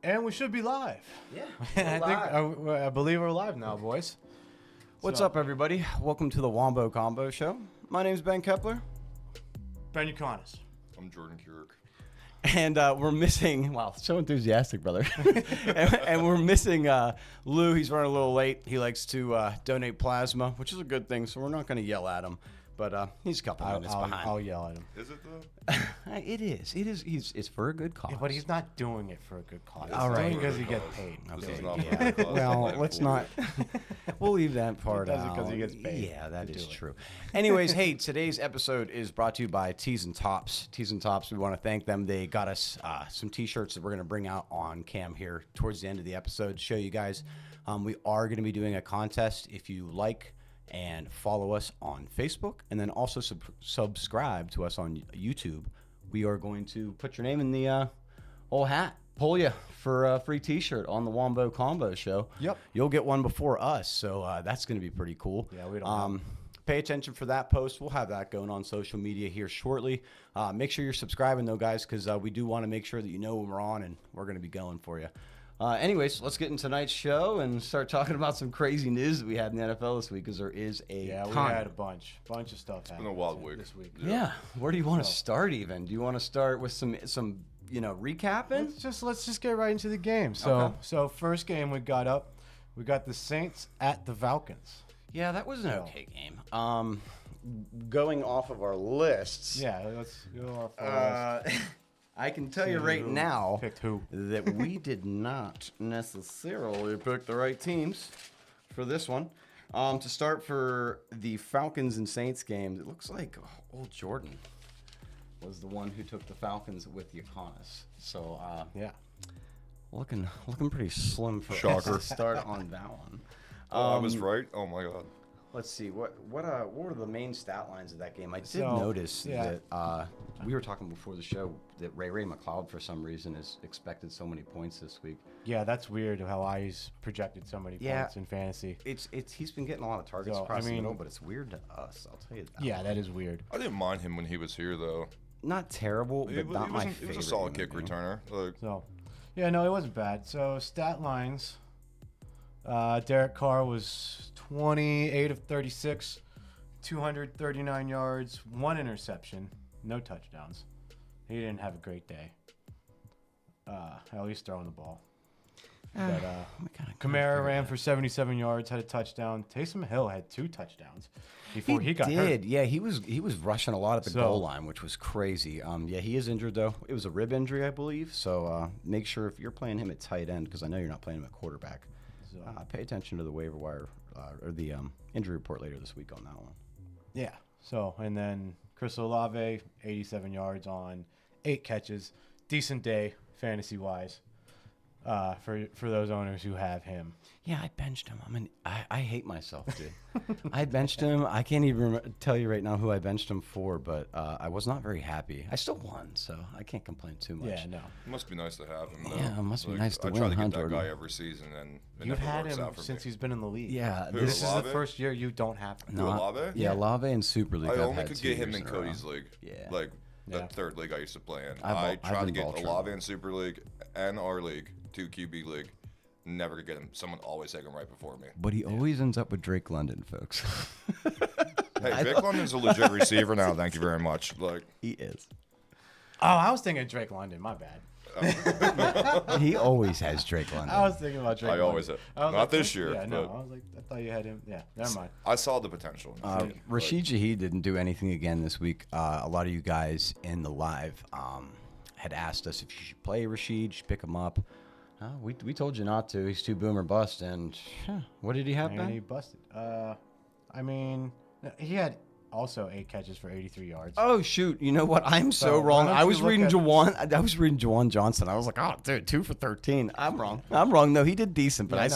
And we should be live. Yeah, I believe we're live now, boys. What's up, everybody? Welcome to the Wombo Combo Show. My name's Ben Kepler. Ben Uconis. I'm Jordan Keurig. And we're missing, wow, so enthusiastic, brother. and we're missing Lou. He's running a little late. He likes to donate plasma, which is a good thing, so we're not going to yell at him. But he's a couple minutes behind. I'll yell at him. Is it though? It is. It's for a good cause. Yeah, but he's not doing it for a good cause. All right. Because he gets paid. This is Okay, not yeah. for a cause. Well, let's not. We'll leave that part does it out. 'cause he gets paid Yeah, that to is do it. true. Anyways, hey, today's episode is brought to you by Tees and Tops. Tees and Tops, we want to thank them. They got us some T-shirts that we're going to bring out on cam here towards the end of the episode to show you guys. We are going to be doing a contest. If you like and follow us on Facebook, and then also subscribe to us on YouTube, we are going to put your name in the old hat, pull you for a free T-shirt on the Wombo Combo Show. Yep. You'll get one before us, so that's going to be pretty cool. Yeah, we don't know. Pay attention for that post. We'll have that going on social media here shortly. Make sure you're subscribing, though, guys, because we do want to make sure that you know when we're on, and we're going to be going for you. Anyways, let's get into tonight's show and start talking about some crazy news that we had in the NFL this week, because there is a We ton. had a bunch of stuff happening. been a wild week. this week. Yeah. Where do you want to start even? Do you want to start with some recapping? Let's just get right into the game. Okay. So first game we got the Saints at the Falcons. Yeah, that was an okay game. Going off of our lists. Yeah, let's go off. I can tell you right Who now picked who? that we did not necessarily pick the right teams for this one. To start for the Falcons and Saints game, it looks like old Jordan was the one who took the Falcons with Uconis. So Yeah. looking pretty slim for us Shocker. to start on that one. I was right. Oh my god. Let's see what were the main stat lines of that game. I did So, notice yeah. that we were talking before the show that Ray McLeod for some reason is expected so many points this week. Yeah, that's weird how he's projected so many Yeah. points in fantasy. It's he's been getting a lot of targets So, across I the mean- middle, but it's weird to us. I'll tell you that. Yeah, that is weird. I didn't mind him when he was here though. Not terrible, but not my He favorite. was a solid in the kick game. returner. Like, So, yeah, no, it wasn't bad. So, stat lines. Derek Carr was 28 of 36, 239 yards, 1 interception, no touchdowns. He didn't have a great day. At least throwing the ball. But Kamara ran for 77 yards, had a touchdown. Taysom Hill had 2 touchdowns before he got hurt. Yeah, he was rushing a lot at the So- goal line, which was crazy. Yeah, he is injured though. It was a rib injury, I believe. So make sure if you're playing him at tight end, because I know you're not playing him at quarterback. So, Pay attention to the waiver wire or the injury report later this week on that one. yeah. So, and then Chris Olave, 87 yards on 8 catches. Decent day, fantasy-wise, for those owners who have him. Yeah, I benched him. I hate myself, dude. I benched him. I can't even tell you right now who I benched him for, but I was not very happy. I still won, so I can't complain too much. Yeah, no. it must be nice to have him though. Yeah, it must be nice to I win, try to huh, get that Jordan? guy every season, and it You've never had works him out for since me. he's been in the league. Yeah, Who, This is the Olave? first year you don't have him. Who, Olave? Yeah, Olave and Super League. I I've only had could 2 get him years in a row. Cody's league. Yeah. Like Yeah. the third league I used to play in. I've I been tried to get vulturing Olave them. in Super League and our league, 2 QB league. Never could get him. Someone always take him right before me. But he always ends up with Drake London, folks. Hey, Vic London's a legit receiver now. Thank you very much. Like, He is. Oh, I was thinking Drake London. My bad. He always has Drake London. I was thinking about Drake I London. always have. I was Not like, this year, Yeah, no. but- I was like, I thought you had him. Yeah, never mind. I saw the potential. Rashid Shaheed didn't do anything again this week. A lot of you guys in the live had asked us if you should play Rashid, you should pick him up. We told you not to. He's too boomer bust. And what did he have, And he Ben? busted. I mean, he had also 8 catches for 83 yards. Oh shoot! You know what? I'm so So, why wrong. don't I you was look reading at- Jawan. I was reading Jawan Johnson. I was like, oh, dude, 2 for 13. I'm wrong. I'm wrong. No, he did decent, but Yeah, I no,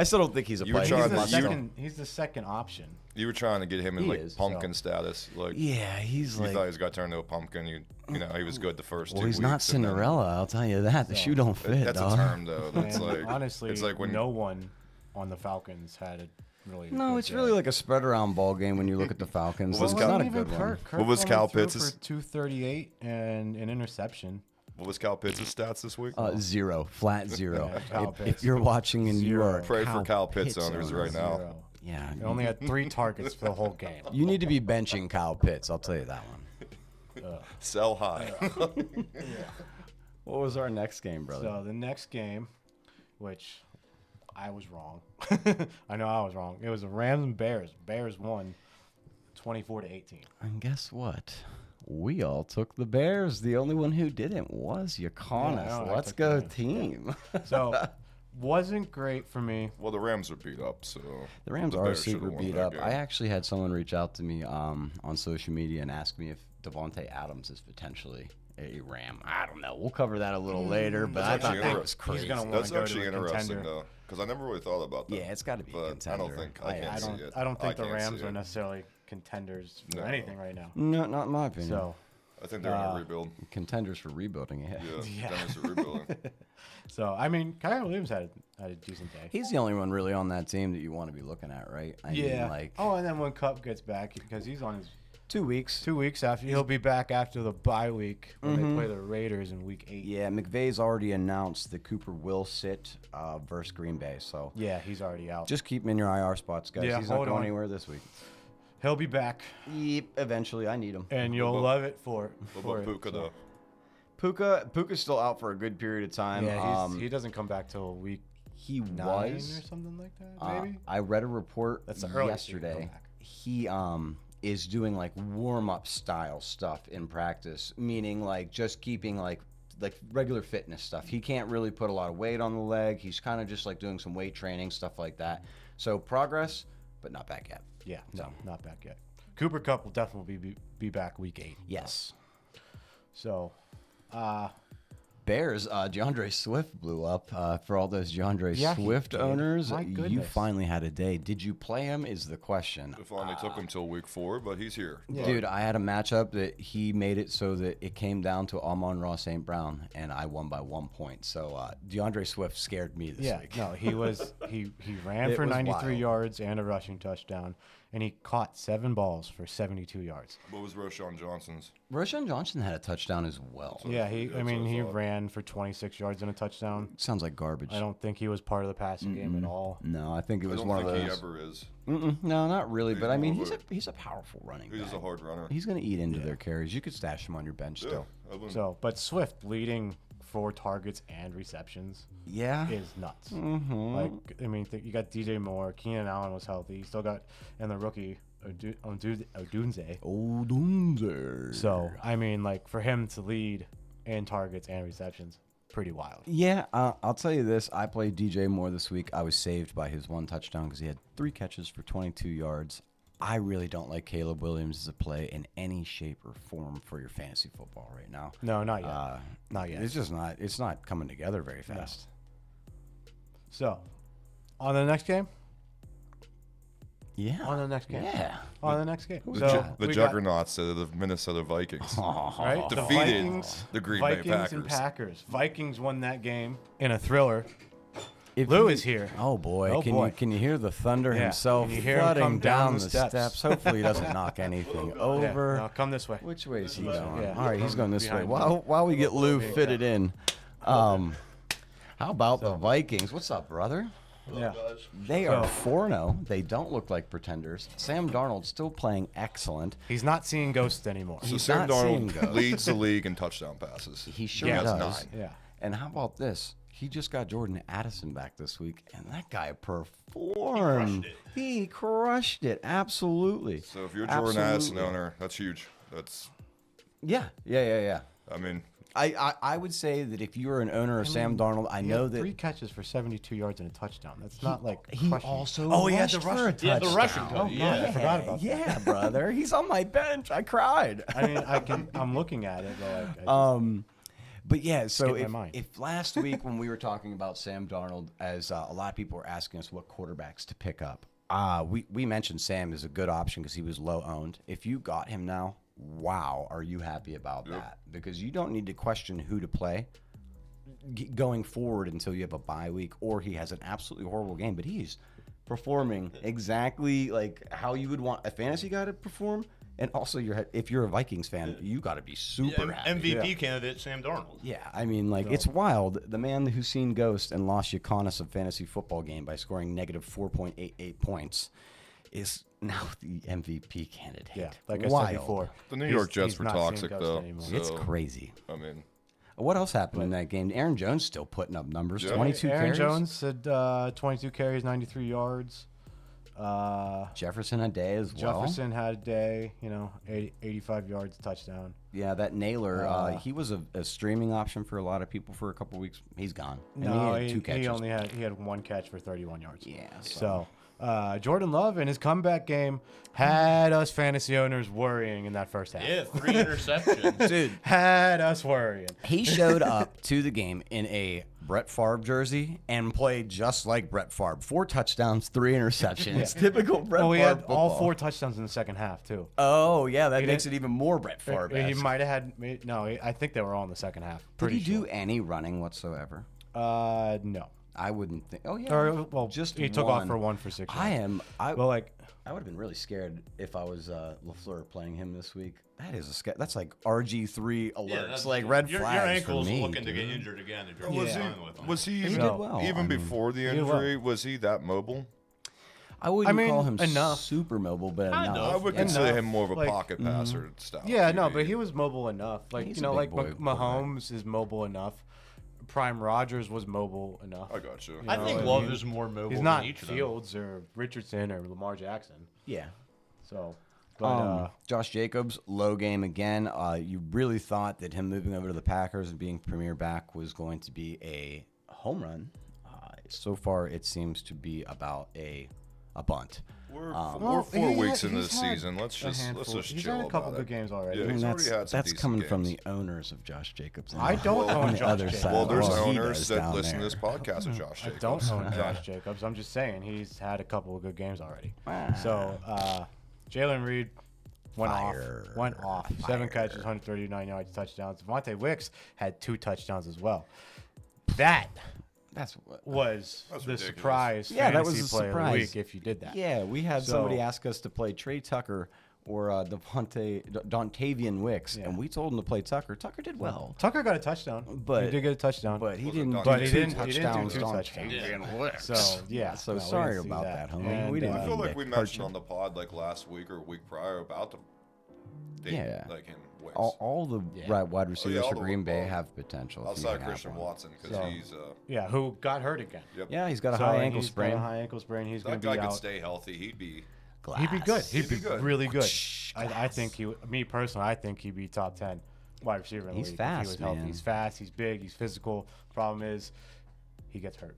still don't think he's a You were player. trying He's to- the, you- second, he's the second option. You were trying to get him in He like is, pumpkin status. Like, Yeah, he's you like. thought he was got turned into a pumpkin. You know, he was good the first Well, 2 he's weeks. not and then- Cinderella. I'll tell you that. The shoe don't fit. That's dog. a term though. That's And like honestly, it's like when no one on the Falcons had a really. No, good it's day. really like a spread around ball game when you look at the Falcons. What was It's Cal- not a Even good one. Kirk What was only Cal threw Pitts' for 238 and an interception. What was Kyle Pitts' stats this week? Zero, flat zero. Yeah, Kyle if Pitts. you're watching and you are Pray for Kyle Pitts owners right now. Zero. yeah, He only had 3 targets for the whole game. you need to be benching Kyle Pitts. I'll tell you that one. Sell high. What was our next game, brother? So the next game, which I was wrong. I know I was wrong. It was the Rams and Bears. Bears won 24-18. And guess what? We all took the Bears. The only one who didn't was Yeah, Yaconis. I know, I Let's took go, the Rams. team. So wasn't great for me. Well, the Rams are beat up, so The Rams the are Bears should've super won beat that up. game. I actually had someone reach out to me on social media and ask me if Devontae Adams is potentially a Ram. I don't know. We'll cover that a little later, but I That's thought actually that was crazy. He's gonna want That's to go actually to a interesting contender. though, because I never really thought about that. Yeah, it's got to be a but contender. I don't think I can't I see don't. it. I don't think the can't Rams see are it. necessarily contenders for No. anything right now. No, not in my opinion. So, I think they're in a rebuild. Contenders for rebuilding it. Yeah, Dennis are rebuilding. I mean, Kyrie Williams had a decent day. He's the only one really on that team that you want to be looking at, right? I mean, like Oh, and then when Cup gets back, because he's on his 2 weeks. 2 weeks after, he'll be back after the bye week when they play the Raiders in Week 8. Yeah, McVay's already announced that Cooper will sit versus Green Bay. So Yeah, he's already out. just keep him in your IR spots, guys. Yeah, He's not hold going on. anywhere this week. He'll be back, Yep, eventually, I need him. and you'll What about- love it for What about it. Puka though? Puka's still out for a good period of time. Yeah, he doesn't come back till Week he 9 was. or something like that, maybe? I read a report That's the earliest he can come yesterday. back. He is doing like warm up style stuff in practice, meaning like just keeping like regular fitness stuff. He can't really put a lot of weight on the leg. He's kind of just like doing some weight training, stuff like that. So progress, but not back yet. Yeah, no, not back yet. Cooper Cup will definitely be back Week 8. Yes. So, Bears, DeAndre Swift blew up. For all those DeAndre Yeah, he Swift did. owners, My you goodness. finally had a day. Did you play him is the question. It finally took him till week 4, but he's here. But Dude, I had a matchup that he made it so that it came down to Amon-Ra St. Brown, and I won by 1 point. So DeAndre Swift scared me this yeah, week. no, he ran It for was 93 wild. yards and a rushing touchdown, and he caught 7 balls for 72 yards. what was Roshan Johnson's? Roshan Johnson had a touchdown as well. Yeah, that's I what mean, I he thought. ran for 26 yards and a touchdown. Sounds like garbage. I don't think he was part of the passing game at all. No, I think it I was don't one of think he those. ever is. No, not really. But I mean, more of he's a powerful running He's back. a hard runner. He's going to eat into their carries. You could stash him on your bench Yeah, still. I wouldn't- So, but Swift leading 4 targets and receptions Yeah. is nuts. Mm-hmm. Like, I mean, you got DJ Moore, Keenan Allen was healthy. You still got, and the rookie Odunze. Odunze. So, I mean, like, for him to lead in targets and receptions, pretty wild. Yeah, I'll tell you this. I played DJ Moore this week. I was saved by his 1 touchdown because he had 3 catches for 22 yards. I really don't like Caleb Williams as a play in any shape or form for your fantasy football right now. No, not yet. Not yet. It's just not. It's not coming together very fast. So, on the next game? Yeah. On the next game. Yeah. On the next game. The, So, the we got- juggernauts of the Minnesota Vikings. right? The Defeated Vikings, the Green Bay Vikings and Packers. Packers. Vikings won that game in a thriller. If Lou you- is here. Oh boy! Oh, can boy. you you hear the thunder Yeah, himself can you hear him flooding come down the steps? Hopefully he doesn't knock anything over. Yeah, no, come this way. Which way is he going? Yeah. All right, he's going this way. Behind While we get Lou fitted in, how about the Vikings? What's up, brother? Yeah. They are 4-0. They don't look like pretenders. Sam Darnold's still playing excellent. He's not seeing ghosts anymore. So He's Sam not seeing Darnold ghosts. leads the league in touchdown passes. He sure Yeah, does. 9. Yeah. And how about this? He just got Jordan Addison back this week, and that guy performed. He crushed it. Absolutely. So if you're a Jordan Addison Absolutely. owner, that's huge. That's, Yeah. I mean, I would say that if you were an owner of Sam Darnold, I He know had that 3 catches for 72 yards and a touchdown. That's not like he crushing. also Oh, he had the rushed for a rushing. He had the rushing. touchdown. Oh, God, I forgot about that. Yeah, brother. He's on my bench. I cried. I mean, I'm looking at it, but like, But yeah, so Skipped my mind. if last week when we were talking about Sam Darnold, as a lot of people were asking us what quarterbacks to pick up, we mentioned Sam is a good option because he was low owned. If you got him now, wow, are you happy about that? Because you don't need to question who to play going forward until you have a bye week or he has an absolutely horrible game. But he's performing exactly like how you would want a fantasy guy to perform. And also, if you're a Vikings fan, you got to be super happy. MVP candidate Sam Darnold. Yeah, I mean, like, it's wild. The man who's seen ghosts and lost Giannis a fantasy football game by scoring negative 4.88 points is now the MVP candidate. Yeah, like I wild. said before. The New York Jets he's were not seeing toxic, ghosts though. anymore. It's So, crazy. I mean, What else happened in that game? Aaron Jones still putting up numbers. Yeah. 22 Aaron carries. Jones had 22 carries, 93 yards. Jefferson a day as well. Jefferson had a day, 85 yards, touchdown. Yeah, that Naylor, he was a streaming option for a lot of people for a couple weeks. He's gone. And No, he had 2 catches. he had one catch for 31 yards. Yeah. So Jordan Love in his comeback game had us fantasy owners worrying in that first half. Yeah, 3 interceptions. Dude, Had us worrying. he showed up to the game in a Brett Favre jersey and played just like Brett Favre. 4 touchdowns, 3 interceptions. Typical Brett Well, he Favre had all football. 4 touchdowns in the second half too. Oh, yeah, that makes didn't- it even more Brett Favre. He might have had no. I think they were all in the second half. Did Pretty he do sure. any running whatsoever? No. I wouldn't think. Oh, yeah. Or well, just he took one. off for 1 for 6. Well, Well, like I would have been really scared if I was LaFleur playing him this week. That is that's like RG3 alerts, like red your flags ankle's for me. looking to dude. get injured again if you're was yeah. he? with him. Was he? He Even, did well. even I mean, before the did well. injury, was he that mobile? I wouldn't call him enough. super mobile, but Kind enough. of. I would Yeah. consider Enough, him more of a like- pocket passer style. yeah, no, QB. but he was mobile enough. Like He's a big like boy Mahomes is mobile enough. Prime Rogers was mobile enough. I got you. I know think what I Love mean? is more mobile He's not than each of them. Fields or Richardson or Lamar Jackson. Yeah. So, but Josh Jacobs, low game again. You really thought that him moving over to the Packers and being premier back was going to be a home run. So far, it seems to be about a bunt. We're well, 4 he weeks had- into the he's had season. Let's a just handful. He's chill had a couple about good it. games already. Yeah, I he's mean, already had some That's decent coming from games. the owners of Josh Jacobs. I don't on own the Josh other Jacobs. side. Well, there's Well, he owners does that down listen there. to this podcast of Josh I Jacobs. don't own Josh Jacobs. I'm just saying he's had a couple of good games already. So Jalen Reed went off. 7 catches, 139 yards, touchdowns. Devontae Wicks had 2 touchdowns as well. That That's what. was That's the ridiculous. surprise Yeah, that was fantasy a play of the surprise. week if you did that. Yeah, we had So- somebody ask us to play Trey Tucker or Dontavian Wicks, Yeah. and we told him to play Tucker. Tucker did well, Tucker got a touchdown. But- he did get a touchdown. but he Was it didn't. Don- do But he two didn't- he didn't do touchdowns. 2 on touchdowns. Dontavian Wicks. So yeah, So no, we sorry didn't see about that. that, homie. And, We didn't I feel mean like to we hurt mentioned you. on the pod like last week or week prior about the Yeah. like him Wicks. All the wide receivers all for the- Green Bay all- have potential. if you outside have Christian one. Watson because So- he's yeah, who got hurt again? yep. Yeah, he's got a So high ankle he's got sprain. a high ankle sprain. He's going That to be guy could out. stay healthy. He'd be He'd be good. He'd be good. really good. I think me personally, I think he'd be top 10 wide receiver in the He's league. If fast, he was healthy. man. He's fast. He's big. He's physical. Problem is, he gets hurt.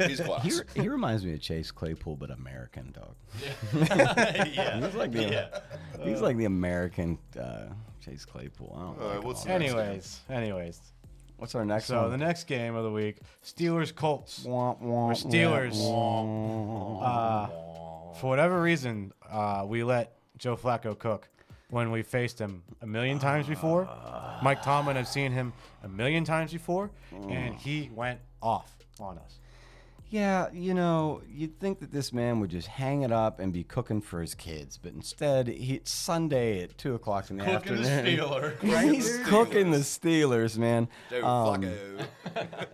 he's class. He reminds me of Chase Claypool, but American dog. yeah. He's like the he's like the American Chase Claypool. I don't like what's all the that. next Anyways, What's our next so one? the next game of the week, Steelers Colts. Womp, womp, Steelers. womp, womp. For whatever reason, we let Joe Flacco cook when we faced him a million times before. Mike Tomlin has seen him a million times before, and he went off on us. Yeah, you'd think that this man would just hang it up and be cooking for his kids, but instead, it's Sunday at 2:00 in the Cooking the afternoon. Steelers. He's cooking the Steelers, man. Joe Flacco.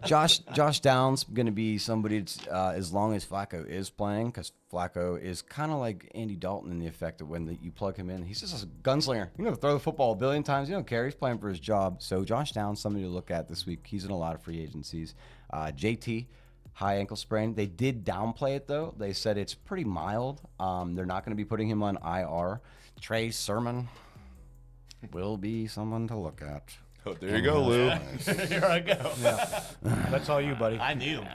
Josh Downs going to be somebody that's, as long as Flacco is playing, because Flacco is kind of like Andy Dalton in the effect that when you plug him in, he's just a gunslinger. He's going to throw the football a billion times. He don't care. He's playing for his job. So Josh Downs, somebody to look at this week. He's in a lot of free agencies. JT, high ankle sprain. They did downplay it, though. They said it's pretty mild. They're not going to be putting him on IR. Trey Sermon will be someone to look at. Oh, there you go, Lou. Here I go. That's all you, buddy. I knew him.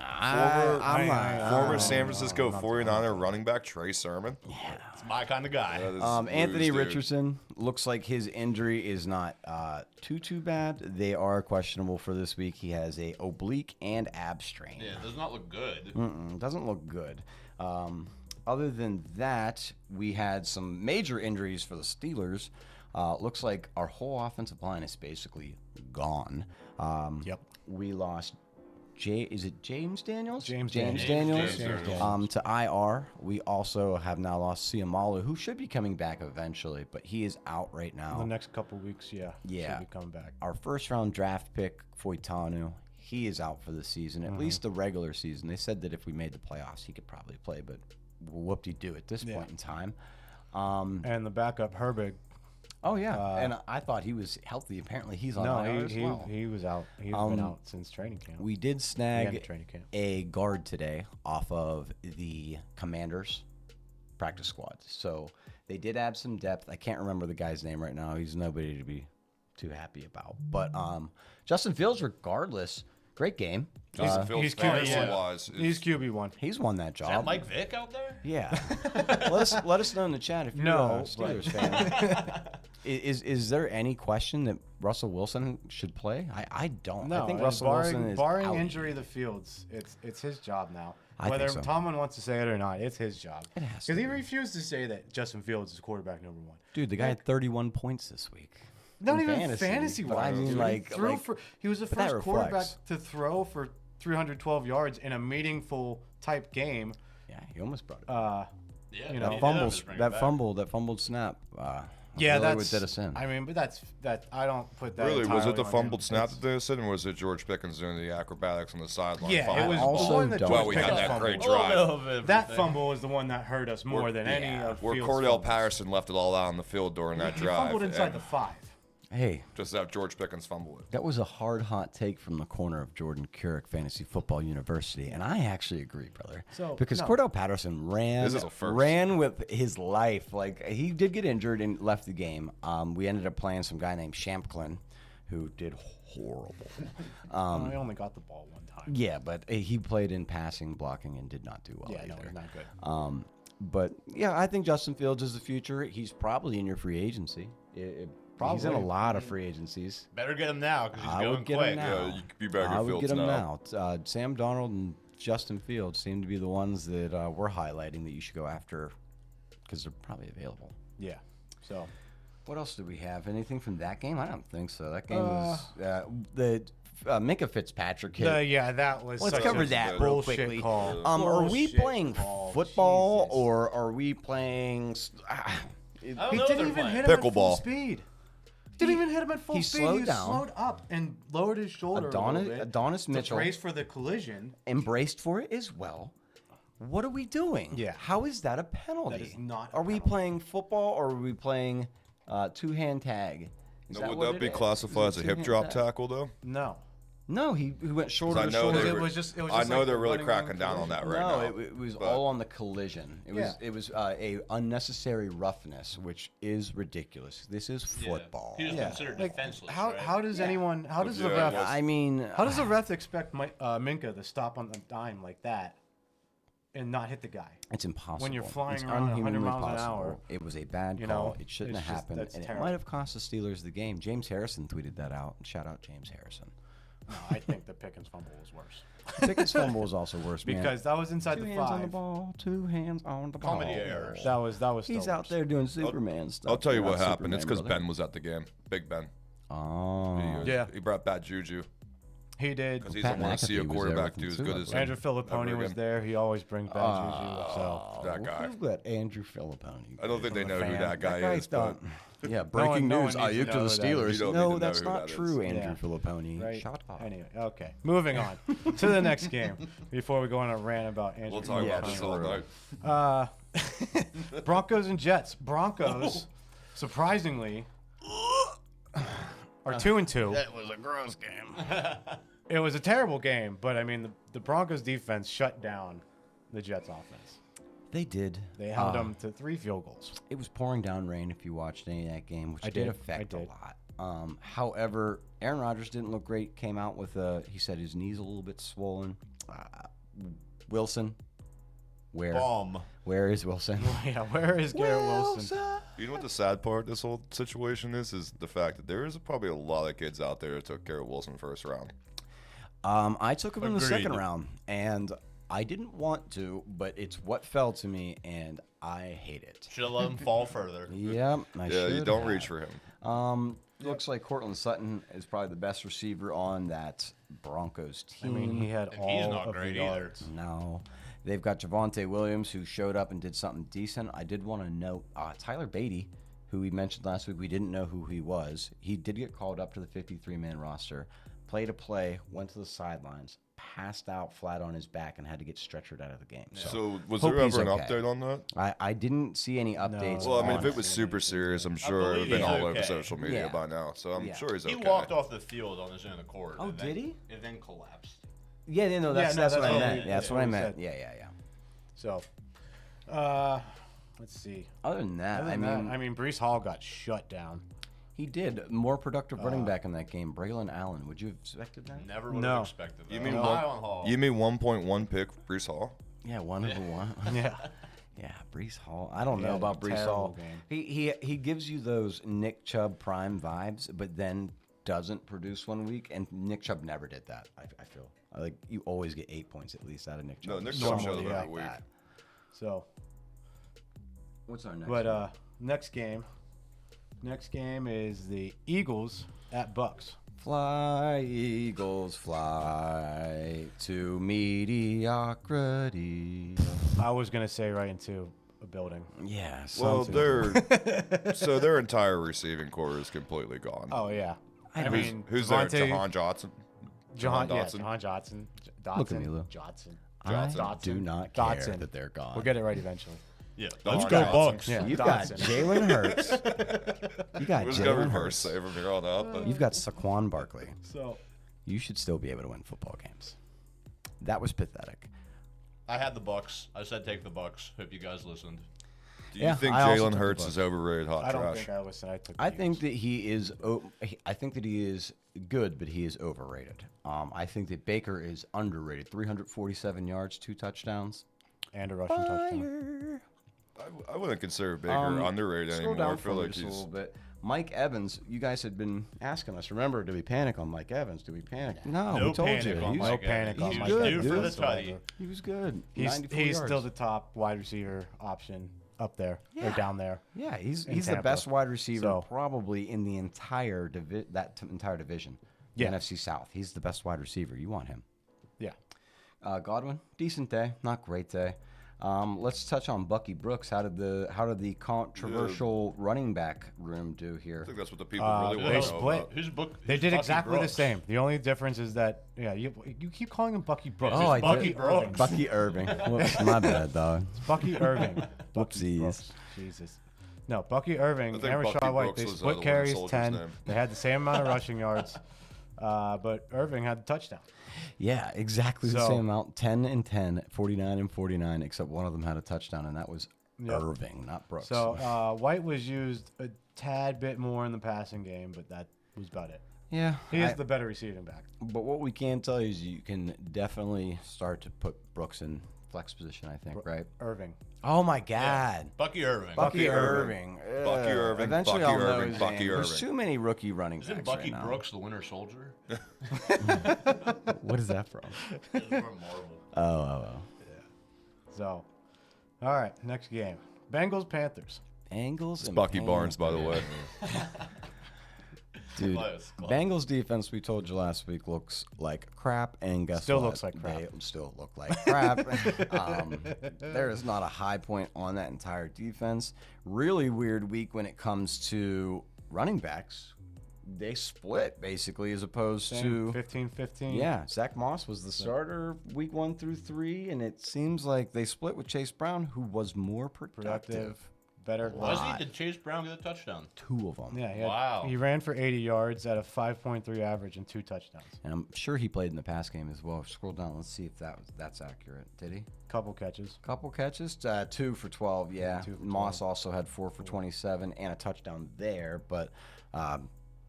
Former San Francisco 49er running back Trey Sermon. It's my kind of guy. That is Anthony Lou's dude. Richardson looks like his injury is not too bad. They are questionable for this week. He has a oblique and ab strain. Yeah, it does not look good. Doesn't look good. Other than that, we had some major injuries for the Steelers. Looks like our whole offensive line is basically gone. Yep. We lost Is it James Daniels? James Daniels. James Daniels. To IR. We also have now lost Siamalu, who should be coming back eventually, but he is out right now. The next couple weeks, yeah. Yeah. Should be coming back. Our first round draft pick, Foitanu, he is out for the season, at least the regular season. They said that if we made the playoffs, he could probably play, but whoop-de-doo at this point in time. And the backup, Herbig. Oh, yeah. And I thought he was healthy. Apparently, he's on IR as well. he was out. He's been out since training camp. We did The end snag of training camp. a guard today off of the Commanders practice squad. So they did add some depth. I can't remember the guy's name right now. He's nobody to be too happy about. But Justin Fields, regardless, great game. Justin Fields, he's fantasy-wise, He's QB1. He's won that Is that job. Mike Vick out there? Yeah. let us know in the chat if you're No, a Steelers fan. Is there any question that Russell Wilson should play? I don't. No, I think and Russell Wilson is barring out. injury of the Fields, it's his job now. I Whether think so. Tomlin wants to say it or not, it's his job. It has to Because he be. refused to say that Justin Fields is quarterback number 1. Dude, the guy had 31 points this week. Not in even fantasy but wise. I mean, like, he was the but that first quarterback reflects. to throw for 312 yards in a meaningful type game. Yeah, he almost brought it. Yeah. You he know, did Fumble, have to bring it that back. fumble, that fumbled snap. Yeah, really that's what did us in. I mean, but that I don't put that. Really, was entirely it the on fumbled him. snap It's- that they said, or was it George Pickens doing the acrobatics on the sideline? Yeah, fumbling? it was also the one that don't- George Well, we had Pickens that fumbled. great A little drive. bit of everything. That fumble was the one that hurt us more than any yeah. of Where Fields' Cordell fumbles. Patterson left it all out on the field during that He drive. fumbled inside and the 5. Hey, just to have George Pickens fumble it. that was a hard, hot take from the corner of Jordan Kurek Fantasy Football University, and I actually agree, brother. So, because no. Cordell Patterson This is a first. ran with his life. Like, he did get injured and left the game. We ended up playing some guy named Shampklin, who did horrible. I only got the ball one time. Yeah, but he played in passing, blocking, and did not do well Yeah, no, either. he's not good. But yeah, I think Justin Fields is the future. He's probably in your free agency. He's in a Probably. lot of free agencies. Better get him now because he's I going would get quick. him now. Yeah, you better I get would Fields get him now. now. Sam Darnold and Justin Fields seem to be the ones that we're highlighting that you should go after because they're probably available. Yeah. So What else do we have? Anything from that game? I don't think so. That game was the Minka Fitzpatrick hit. that was. Let's such cover a that real bullshit quickly. Call. Are we Bullshit playing call. football Jesus. or are we playing? I He don't know didn't they're even playing. hit him at full Pickleball. speed. Didn't even hit him at full he speed. slowed He down. slowed up and lowered his shoulder a little bit Adonis to Mitchell brace for the collision. embraced for it as well. What are we doing? Yeah. How is that a penalty? That is not a Are we penalty. playing football or are we playing two-hand tag? Is Now, would what that it be is? classified Is as it a hip two-hand drop tag? tackle, though? No. No, he went shoulder I to know shoulder. they It were- was just I know they're really running cracking on down on that right no, now. it was but- all on the collision. It was Yeah. it was a unnecessary roughness, which is ridiculous. This is Yeah. football. He was Yeah. considered Like, defenseless. how right? how does anyone how does the Yeah, ref it was- I mean, how does the ref expect Minka to stop on the dime like that and not hit the guy? it's impossible. when you're flying It's around 100 unhumanly miles an possible. hour, It was a bad you call. know, It shouldn't it's have just- happened, that's and it terrible. might have cost the Steelers the game. James Harrison tweeted that out. Shout out James Harrison. No, I think the Pickens fumble was worse Pickett's fumble was also worse, man. because that was inside two the hands on the 5. ball, 2 hands on the ball. Comedy errors. That was still He's out worse. there doing Superman stuff. I'll tell you You're what not happened. It's because Superman, Ben was at the game. Big Ben. brother. Oh, Yeah. He brought bad juju He did. because he Pat doesn't want to see McAfee a was there quarterback with do him as too, good I as believe. Andrew Filipponi ever was again. there. He always brings bad juju. So That guy. We've got Andrew Filipponi. I don't think they know who fan. that guy That is. guy's But done. Yeah, breaking no one news. needs to Ayuk to know the who that is. You Steelers. don't need No, to that's know who not that true, is. Andrew Yeah. Filipponi. Right. Shut up. Anyway, okay. Moving on to the next game before we go on a rant about Andrew. we'll talk Yeah, about this sure. all night. Broncos and Jets. Broncos, surprisingly, are 2-2. That was a gross game. It was a terrible game, but I mean, the Broncos defense shut down the Jets offense. They did. They held them to 3 field goals. It was pouring down rain if you watched any of that game, which I did did. affect I a did. lot. However, Aaron Rodgers didn't look great. Came out with he said his knee's a little bit swollen. Wilson, where is Wilson? Yeah, where is Garrett Wilson? You know what the sad part of this whole situation is the fact that there is probably a lot of kids out there that took Garrett Wilson first round. I took him in the second Agreed. round, and I didn't want to, but it's what fell to me, and I hate it. Should have let him fall further. Yep, I Yeah, you should don't have. reach for him. Looks like Cortland Sutton is probably the best receiver on that Broncos I team. mean, he had And he's all not of the great either. yards. No. They've got Javonte Williams, who showed up and did something decent. I did want to note Tyler Beatty, who we mentioned last week. We didn't know who he was. He did get called up to the 53-man roster. Played a play, went to the sidelines, passed out flat on his back, and had to get stretchered out of the game. So was Hope there he's ever an okay. update on that? I didn't see any updates. Well, I mean, on if it was super serious, I'm sure it would have believe been he's all over okay. social media Yeah. by now. So I'm Yeah. sure he's okay. He walked off the field on his own accord. Oh, and did he? And then collapsed. Yeah, no, that's, no, that's that's what I what meant. we- Yeah, that's yeah, what I we meant. said. Yeah. So, let's see. Other than that, Other I than mean, that, Brees Hall got shut down. he did more productive running back in that game. Braylon Allen, would you have expected that? Never would No. have expected that. You mean High on Hall. You mean 1.1 pick, Brees Hall? Yeah, one of the one. Yeah. Yeah, Brees Hall. I don't He know had about a Brees terrible Hall. game. He gives you those Nick Chubb prime vibes, but then doesn't produce one week. And Nick Chubb never did that. I feel like you always get 8 points at least out of Nick Chubb. No, Nick Chubb Normally, shows yeah. every week. That. So, What's our next? but one? next game. Next game is the Eagles at Bucks. Fly, Eagles, fly to mediocrity. I was gonna say right into a building. Yeah. Well, something. their entire receiving core is completely gone. Oh yeah. I who's, mean, who's there? Devontae- Jahan Johnson. Jahan Dotson? Johnson. Dotson. Look at me, Lou. Johnson. I Dotson. do not care Dotson. that they're gone. We'll get it right eventually. Yeah. Let's Let's go go Bucks. Bucks. Yeah. You've got Dotson. Jalen Hurts. You got We're just gonna Jalen reverse Hurts. save from here on out. But You've got Saquon Barkley. So You should still be able to win football games. That was pathetic. I had the Bucks. I said take the Bucks. Hope you guys listened. do you Yeah, think I also Jalen took the Hurts Bucks. is overrated? Hot I don't trash. think I listened. I took. the I think Eagles. that he is. I think that he is good, but he is overrated. I think that Baker is underrated. 347 yards, 2 touchdowns. and a rushing touchdown. Fire. I wouldn't consider Baker underrated Scroll anymore. I down feel for me like just a he's. little bit. Mike Evans, you guys had been asking us. Remember, do we panic on Mike Evans? Do we panic? No, No we told panic you. on He's, No Mike panic Evans. on He's Mike good, Evans dude. Due for the whatsoever. tutty. he was good. He's 94 he's yards. still the top wide receiver option up there or down there. Yeah, he's in the Tampa. best wide receiver So- probably in the entire entire division. The Yeah. NFC South. He's the best wide receiver. You want him. Yeah. Godwin, decent day, not great day. Let's touch on Bucky Brooks. How did the controversial running back room do I here? think that's what the people They really want to know split. about. Who's book? They who's did Bucky exactly the Brooks? same. The only difference is that you keep calling him Bucky Brooks. Oh, I It's did. Bucky Irving. Bucky Irving. Whoops, my bad, dog. It's Bucky Irving. Whoopsies. Brooks. Jesus. No, Bucky Irving I and think Bucky Rashad White, Brooks they was, the split Winter carries Soldier's 10. name. They had the same amount of rushing yards, but Irving had the touchdown. Yeah, exactly the So- same amount. 10 and 10, 49 and 49, except one of them had a touchdown, and that was Yep. Irving, not Brooks. So White was used a tad bit more in the passing game, but that was about it. yeah, He is the better receiving back. but what we can tell you is you can definitely start to put Brooks in flex position, I think, right? Irving. Oh, my God. Bucky Irving. Bucky Irving. Irving. Bucky Irving, Eventually Bucky I'll know Irving, his Bucky name. There's Irving. too many rookie running Isn't backs Bucky right now. Brooks the Winter Soldier? What is that from? It's from Marvel. Oh. So, all right, next game. Bengals Panthers. Angles and Bucky Barnes, by the way. Dude, Close, close. Bengals defense, we told you last week, looks like crap, and guess Still what? looks like crap. They still look like crap. There is not a high point on that entire defense. Really weird week when it comes to running backs. They split, basically, as opposed to... 15-15. Yeah, Zach Moss was the starter week 1 through 3, and it seems like they split with Chase Brown, who was more productive. Better. Was he? Did Chase Brown get a touchdown? 2 of them. Yeah, Wow. He ran for 80 yards at a 5.3 average and 2 touchdowns. And I'm sure he played in the pass game as well. Scroll down, let's see if that's accurate. Did he? Couple catches. Couple catches, 2 for 12. Yeah, 2 for Moss also had 4 for 27 and a touchdown there. But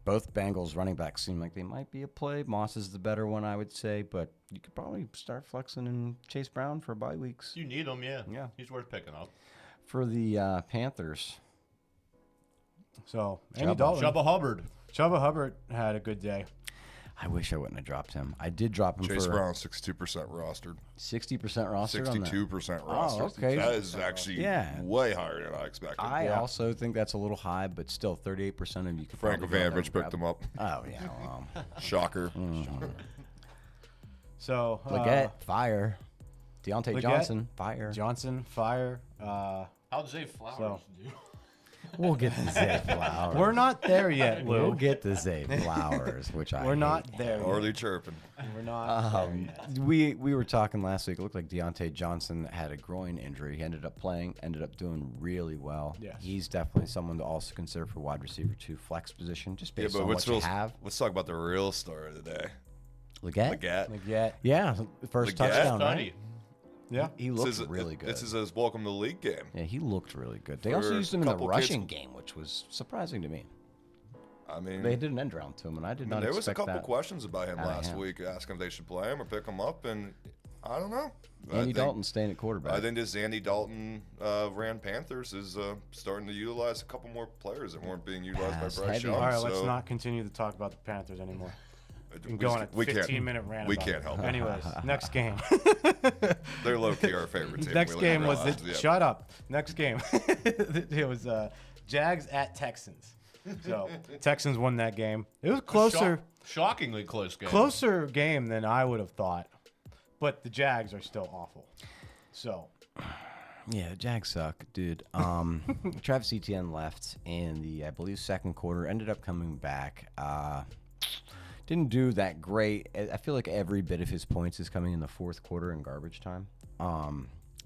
both Bengals running backs seem like they might be a play. Moss is the better one, I would say. But you could probably start flexing in Chase Brown for bye weeks. You need him, yeah. Yeah. He's worth picking up. For the Panthers, So, Andy Dalton. Chubba Hubbard. Chubba Hubbard had a good day. I wish I wouldn't have dropped him. I did drop him Chase for Brown, 62% rostered. 60% roster on that. 62% rostered. Oh, okay. That is actually Yeah. way higher than I expected. I also think that's a little high, but still 38% of you could Frank probably go out there Ivanovich and picked him up. Oh, yeah. Well, Shocker. So Leggett, fire. Deontay Leggett, Johnson, fire. Johnson, fire. How'd Zay Flowers So- do? We'll get the Zay Flowers. We're not there yet, Lou. We'll get the Zay Flowers, which I We're not hate. there Already yet. chirping. We're not there yet. We were talking last week. It looked like Deontay Johnson had a groin injury. He ended up playing, ended up doing really well. Yes. He's definitely someone to also consider for wide receiver 2 flex position, just Yeah, based but on what you have. let's talk about the real star of the day. Leggett? Leggett. Leggett. Yeah, first Leggett? touchdown, right? Funny. Yeah. He looked really good. This is his welcome to the league game. Yeah, he looked really good. They For also used him in the couple rushing kids- game, which was surprising to me. I mean, They did an end round to him, and I did not there was a expect couple that. questions about him out of last him. week, asking if they should play him or pick him up, and I don't know. Andy Dalton staying at quarterback. I think this Andy Dalton ran Panthers is starting to utilize a couple more players that weren't being utilized Pass by Bryce heavy. Young. All right, so let's not continue to talk about the Panthers anymore. we And go on a we can't- 15-minute rant. We about can't it. help it. Anyways, next game. They're low key our favorite team. Next we game was realized, yeah. shut up. Next game, it was Jags at Texans. So Texans won that game. It was closer, Shockingly close game. closer game than I would have thought, but the Jags are still awful. So Yeah, Jags suck, dude. Travis Etienne left in the, I believe, second quarter. Ended up coming back. Didn't do that great. I feel like every bit of his points is coming in the fourth quarter in garbage time.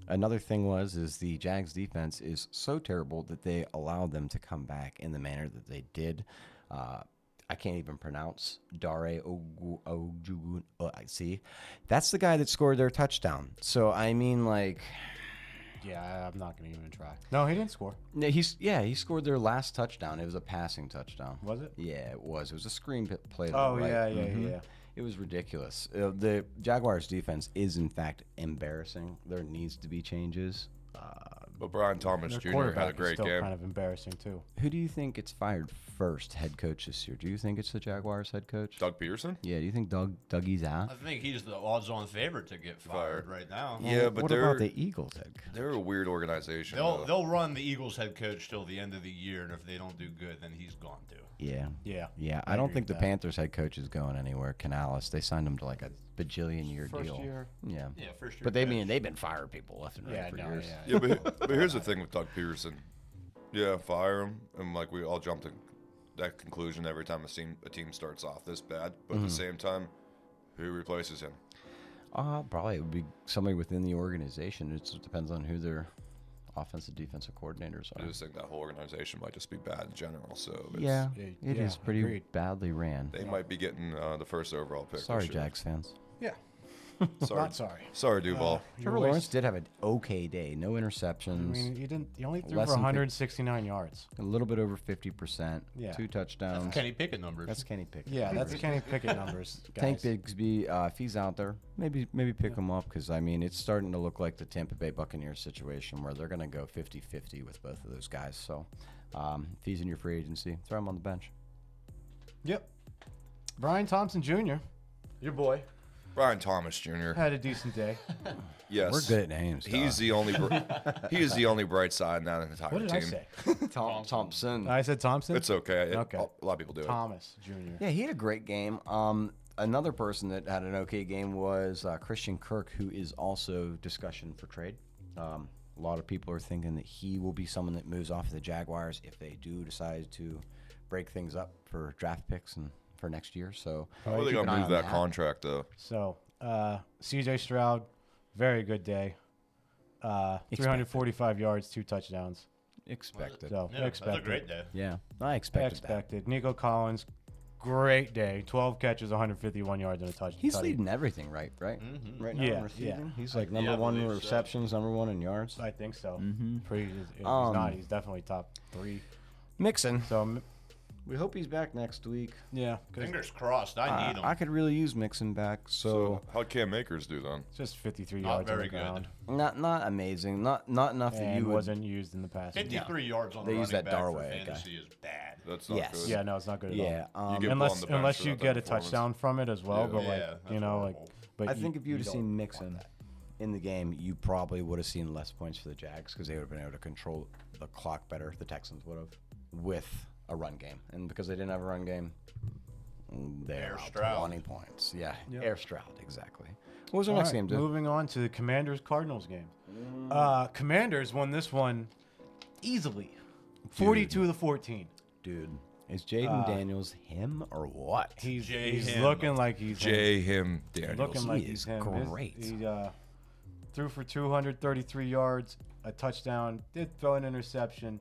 Another thing is the Jags defense is so terrible that they allowed them to come back in the manner that they did. I can't even pronounce Dare Ojugun. I see. That's the guy that scored their touchdown. So I mean, like. yeah, I'm not gonna even try. No, he didn't score. No, he scored their last touchdown. It was a passing touchdown. Was it? Yeah, it was. It was a screen play. to the Oh right. yeah. It was ridiculous. The Jaguars' defense is in fact embarrassing. There needs to be changes. But Brian Thomas Their Jr. had quarterback a is great still game. kind of embarrassing too. Who do you think gets fired first head coach this year? Do you think it's the Jaguars head coach? Doug Peterson? Yeah. Do you think Dougie's out? I think he's the odds-on favorite to get fired right now. Yeah, but what they're about the Eagles head coach? they're a weird organization. They'll run the Eagles head coach till the end of the year, and if they don't do good, then he's gone too. Yeah. Yeah. Yeah. I I don't agree think the with that. Panthers head coach is going anywhere. Canales. They signed him to like a bajillion-year First deal. year. Yeah. Yeah, first year. But they've coach. been firing people left and right Yeah, for no, years. yeah. Yeah, but here's the thing with Doug Peterson. Yeah, fire him, and like we all jump to that conclusion every time a team starts off this bad. But at the same time, who replaces him? Probably it would be somebody within the organization. It just depends on who their offensive, defensive coordinators I are. just think that whole organization might just be bad in general. So it's, Yeah, Yeah, it is yeah, pretty agreed. badly ran. they might be getting the first overall pick. Sorry, this year. Jags fans. Yeah. Sorry, Not sorry. sorry, Duval. Trevor Lawrence did have an okay day. No I interceptions. mean, he only threw Less for than 169 yards. a little bit over 50%. Yeah. 2 touchdowns. Kenny Pickett numbers. That's Kenny Pickett. Yeah, that's Kenny Pickett numbers, Tank guys. Bigsby, if he's out there, maybe pick him up because, I mean, it's starting to look like the Tampa Bay Buccaneers situation where they're going to go 50-50 with both of those guys. So if he's in your free agency, throw him on the bench. Yep. Brian Thompson Jr., your boy, Brian Thomas Jr. had a decent day. Yes, We're good at names. He's the only. He is the only bright side in that entire What did team. I say? Thompson. I said Thompson? It's okay. Okay. A lot of people do it. Thomas Jr. Yeah, he had a great game. Another person that had an okay game was Christian Kirk, who is also discussion for trade. A lot of people are thinking that he will be someone that moves off of the Jaguars if they do decide to break things up for draft picks and for next year. So How are they keep an gonna eye move on that contract though? So, CJ Stroud, very good day. 345 yards, 2 touchdowns. expected. So, Yeah, that's a expected. great day. Yeah, I expected that. Expected. Nico Collins, great day. 12 catches, 151 yards, and a touchdown. He's leading everything, right? Right now Yeah, in receiving. yeah. He's like Yeah, number I one in believe so. receptions, number one in yards. I think so. Mm-hmm. Pretty, he's not. He's definitely top 3. Mixon. So, We hope he's back next week. yeah, 'cause Fingers crossed. I need him. I could really use Mixon back. So how'd Cam Akers do then? it's just 53 Not yards on very the ground. good. not amazing. Not enough that And you would. wasn't used in the past. 53 yards on They a use running that back for Darway guy. fantasy is bad. That's not Yes. good. Yeah, no, it's not good at Yeah. all. You get Unless on the bench unless for you that get a performance. touchdown from it as well, Yeah. but Yeah, like that's you know, like, horrible. but I think if you'd have don't seen want Mixon that. in the game, you probably would have seen less points for the Jags because they would have been able to control the clock better. The Texans would have with a run game, and because they didn't have a run game, They Air allowed Stroud. 20 points. Yeah, Yep. Air Stroud, exactly. What was our All next right, game, dude? moving on to the Commanders-Cardinals game. Commanders won this one easily, 42-14. Dude, is Jaden Daniels him or what? He's him. looking like he's him. J. Him Daniels. Looking like He he's is him. great. He threw for 233 yards, a touchdown, did throw an interception,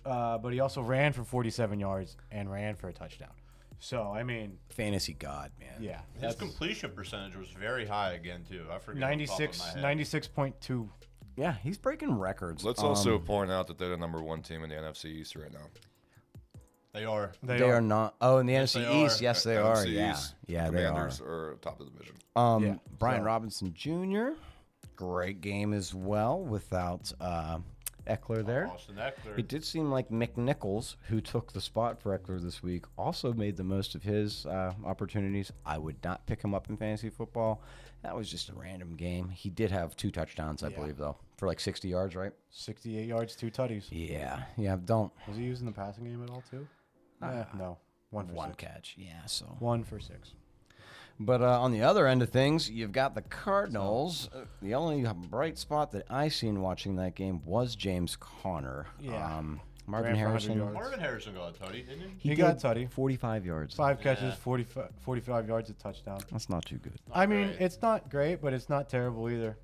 but he also ran for 47 yards and ran for a touchdown. So, I mean, Fantasy god, man. yeah. His completion percentage was very high again too. I forget. off the top of my head. 96.2. Yeah, he's breaking records. Let's also point out that they're the number 1 team in the NFC East right now. They are. They are not. Oh, in the Yes, NFC they are. East, yes, they are. NFC Yeah, East, yeah, they are. Commanders are top of the division. Yeah, Brian so- Robinson Jr. Great game as well without Eckler there. Austin Eckler. It did seem like McNichols, who took the spot for Eckler this week, also made the most of his opportunities. I would not pick him up in fantasy football. That was just a random game. He did have 2 touchdowns, I believe, though, for like 60 yards, right? 68 yards, 2 tutties. Yeah, don't. Was he using the passing game at all, too? No. 1 for One 6. catch, yeah, so. 1 for 6. But on the other end of things, you've got the Cardinals. The only bright spot that I seen watching that game was James Conner. Yeah. Marvin Ran for 100 Harrison. yards. Marvin Harrison got a tutty, didn't he? He got did tutty. 45 yards. 5 catches, 45 yards, a touchdown. That's not too good. I mean, great. it's not great, but it's not terrible either.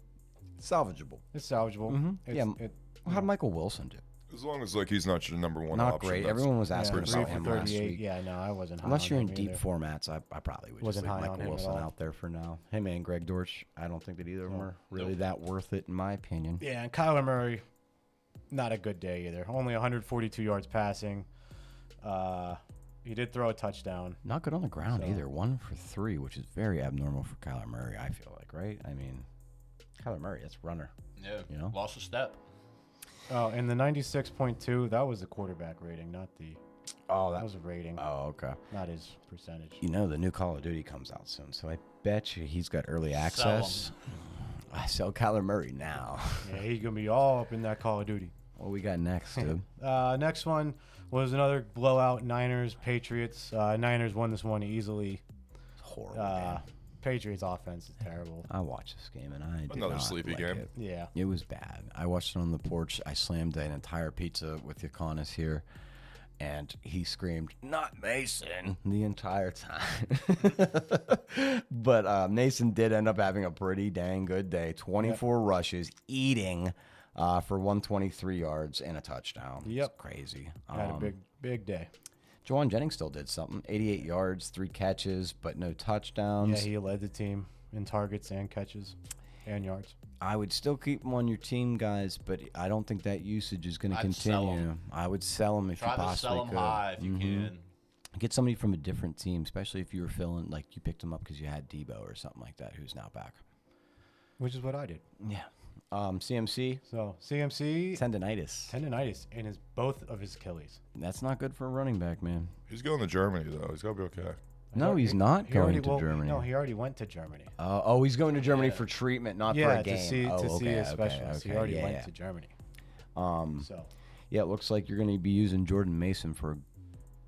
Salvageable. It's salvageable. Mhm. It's, Yeah. It, Well, how'd Michael Wilson do? As long as he's not your number 1 Not option. great. that's- Everyone was yeah, asking 3 about for him last 38. week. Yeah, no, I wasn't high Unless on you're in him deep either. formats, I probably would Wasn't just leave high on Michael him at Wilson all. out there for now. Him and Greg Dortch, I don't think that either of them are really that worth it, in my opinion. Yeah, and Kyler Murray, not a good day either. Only 142 yards passing. He did throw a touchdown. Not good on the ground So- either. 1 for 3, which is very abnormal for Kyler Murray, I feel like, right? I mean, Kyler Murray, that's runner. Yeah. You know? Lost a step. Oh, and the 96.2, that was the quarterback rating, not the. Oh, That was a rating, Oh, okay. not his percentage. You know, the new Call of Duty comes out soon, so I bet you he's got early access. I sell Kyler Murray now. Yeah, he's gonna be all up in that Call of Duty. What we got next, dude? Next one was another blowout. Niners Patriots. Niners won this one easily. Horrible game. Patriots offense is terrible. I watched this game and I did Another not sleepy like game. it. Yeah. It was bad. I watched it on the porch. I slammed an entire pizza with Yaconis here, and he screamed, "Not Mason," the entire time. But Mason did end up having a pretty dang good day. 24 rushes, eating for 123 yards and a touchdown. Yep. It's crazy. Had a big day. Jawan Jennings still did something. 88 yards, 3 catches, but no Yeah, touchdowns. he led the team in targets and catches and yards. I would still keep him on your team, guys, but I don't think that usage is going to I'd sell continue. him. I would sell him if Try you to possibly sell him could. high if you can. Get somebody from a different team, especially if you were feeling like you picked him up because you had Debo or something like that, who's now back. Which is what I did. Yeah. CMC, So CMC tendonitis. tendonitis in both of his Achilles. That's not good for a running back, man. He's going to Germany, though. He's got to be okay. No, he's not He going already- to well, Germany. No, he already went to Germany. He's going to Germany for treatment, not for a game. to see oh, to see okay, a specialist. He already yeah, went yeah. to Germany. Um, So Yeah, it looks like you're going to be using Jordan Mason for a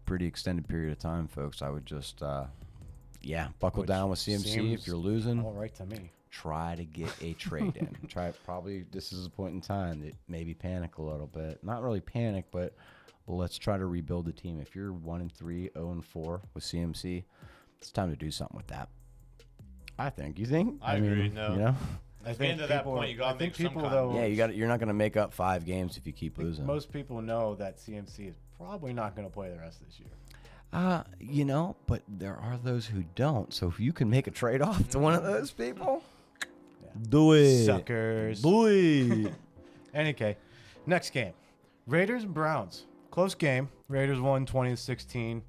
pretty extended period of time, folks. I would just, buckle Which down with CMC if seems you're losing. all right to me. Try to get a trade in. Probably this is a point in time that maybe panic a little bit. Not really panic, but let's try to rebuild the team. If you're 1-3, 0-4 with CMC, it's time to do something with that. I think. You think? I agree, no. You know? I Getting to that point, you gotta I think make some people kind though. of- Yeah, you're not going to make up 5 games if you keep I think losing. most people know that CMC is probably not going to play the rest of this year. But there are those who don't. So if you can make a trade off to one of those people, do it. Suckers. Do it. Okay, next game, Raiders and Browns. Close game. Raiders won 20-16.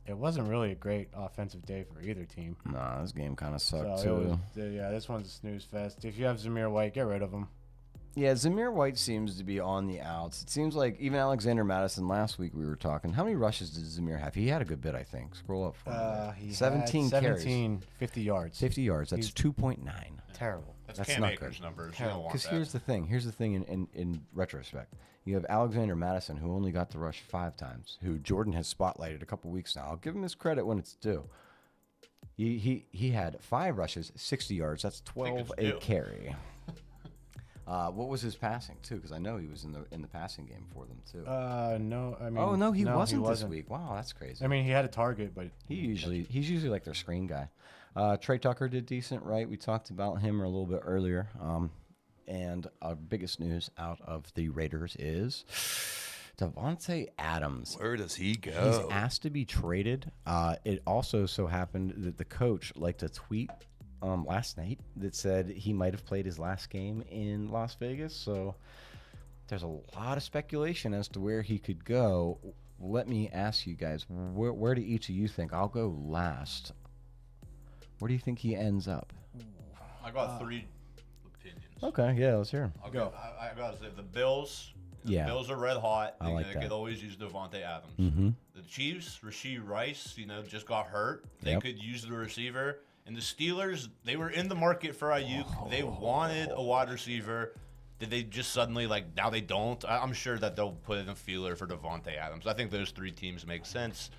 It wasn't really a great offensive day for either team. Nah, this game kind of sucked So too. it was, this one's a snooze fest. If you have Zamir White, get rid of him. Yeah, Zamir White seems to be on the outs. It seems like even Alexander Madison last week we were talking. How many rushes did Zamir have? He had a good bit, I think. Scroll up for me. there. He 17 had carries. 17, 50 yards. 50 yards. That's 2.9. Terrible. That's That's Cam not Akers good. numbers. You don't want Because that. here's the thing. Here's the thing in retrospect. You have Alexander Madison, who only got to rush 5 times, who Jordan has spotlighted a couple weeks now. I'll give him his credit when it's due. He had 5 rushes, 60 yards. That's 12 it's a due. carry. What was his passing too? Because I know he was in the passing game for them too. No, I mean. Oh no, he wasn't this wasn't. week. Wow, that's crazy. I mean, he had a target, but he's usually like their screen guy. Trey Tucker did decent, right? We talked about him a little bit earlier. And our biggest news out of the Raiders is Davante Adams. Where does he go? He's asked to be traded. It also so happened that the coach liked a tweet last night that said he might have played his last game in Las Vegas. So there's a lot of speculation as to where he could go. Let me ask you guys, where do each of you think? I'll go last. Where do you think he ends up? I got 3 opinions. Okay, yeah, let's hear him. I'll go. I gotta say the Bills. Yeah. Bills are red hot. I like They that. could always use Devontae Adams. Mm-hmm. The Chiefs, Rashee Rice, just got hurt. They Yep. could use the receiver. And the Steelers, they were in the market for Ayuk. They wanted a wide receiver. Did they just suddenly, now they don't? I'm sure that they'll put in a feeler for Devontae Adams. I think those 3 teams make sense.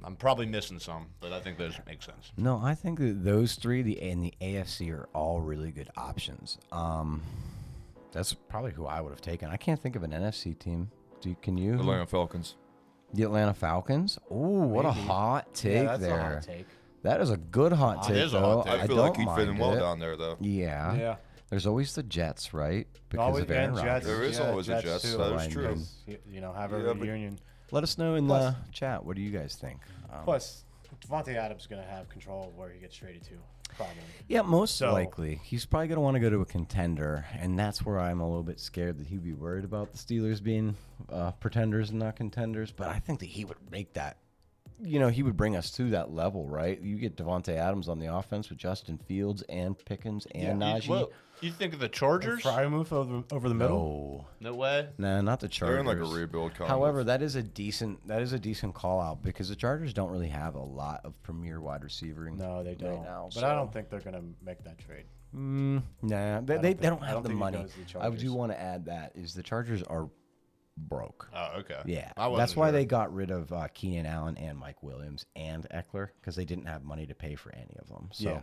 I'm probably missing some, but I think those make sense. No, I think that those 3 in the AFC are all really good options. That's probably who I would have taken. I can't think of an NFC team. Can you? Atlanta Falcons. The Atlanta Falcons? Ooh, what a Maybe. hot take yeah, that's there. a hot take. That is a good hot take, is a though. hot take. I feel don't like he'd fit in mind well it. down there, though. Yeah. Yeah. There's always the Jets, right? Because Always, of Aaron and Rodgers. Jets. There is always a Jets, too. that is Like, true. because, have a Yeah, but- reunion. Let us know in Plus- the chat. What do you guys think? Plus, Devontae Adams is going to have control of where he gets traded to, probably. Yeah, most So- likely. He's probably going to want to go to a contender, and that's where I'm a little bit scared that he'd be worried about the Steelers being pretenders and not contenders. But I think that he would make that, he would bring us to that level, right? You get Devontae Adams on the offense with Justin Fields and Pickens and Najee. Well, you think of the Chargers? Frymouth over the middle. No, No way. nah, not the Chargers. They're in like a rebuild. Kind However, of. that is a decent call out because the Chargers don't really have a lot of premier wide receiving. No, they don't. Right now, but I don't think they're going to make that trade. Nah, they think- don't I have don't the think he money. goes to the I Chargers. do want to add that is the Chargers are broke. Oh, okay. Yeah, I wasn't that's why sure. they got rid of Keenan Allen and Mike Williams and Eckler because they didn't have money to pay for any of them. So Yeah.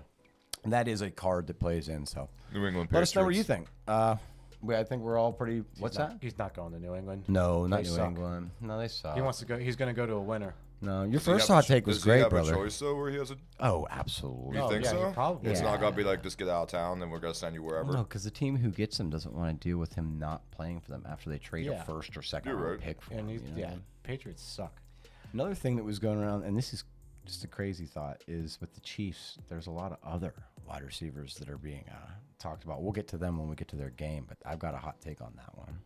that is a card that plays in. So New England Patriots. let us know what you think. I think we're all pretty. What's that? He's not going to New England. No, not They New suck. England. No, they suck. He wants to go. He's going to go to a winner. No, your Does he first have a hot ch- take was does he great, have brother. a choice though, where he has a? Oh, absolutely. You Oh, think yeah, so? he probably It's Yeah. not gonna be like just get out of town, then we're gonna send you wherever. No, because the team who gets him doesn't want to deal with him not playing for them after they trade a Yeah. first or second You're round right. pick for And him. he's, you know what I yeah, mean? Patriots suck. Another thing that was going around, and this is just a crazy thought, is with the Chiefs, there's a lot of other wide receivers that are being talked about. We'll get to them when we get to their game, but I've got a hot take on that one.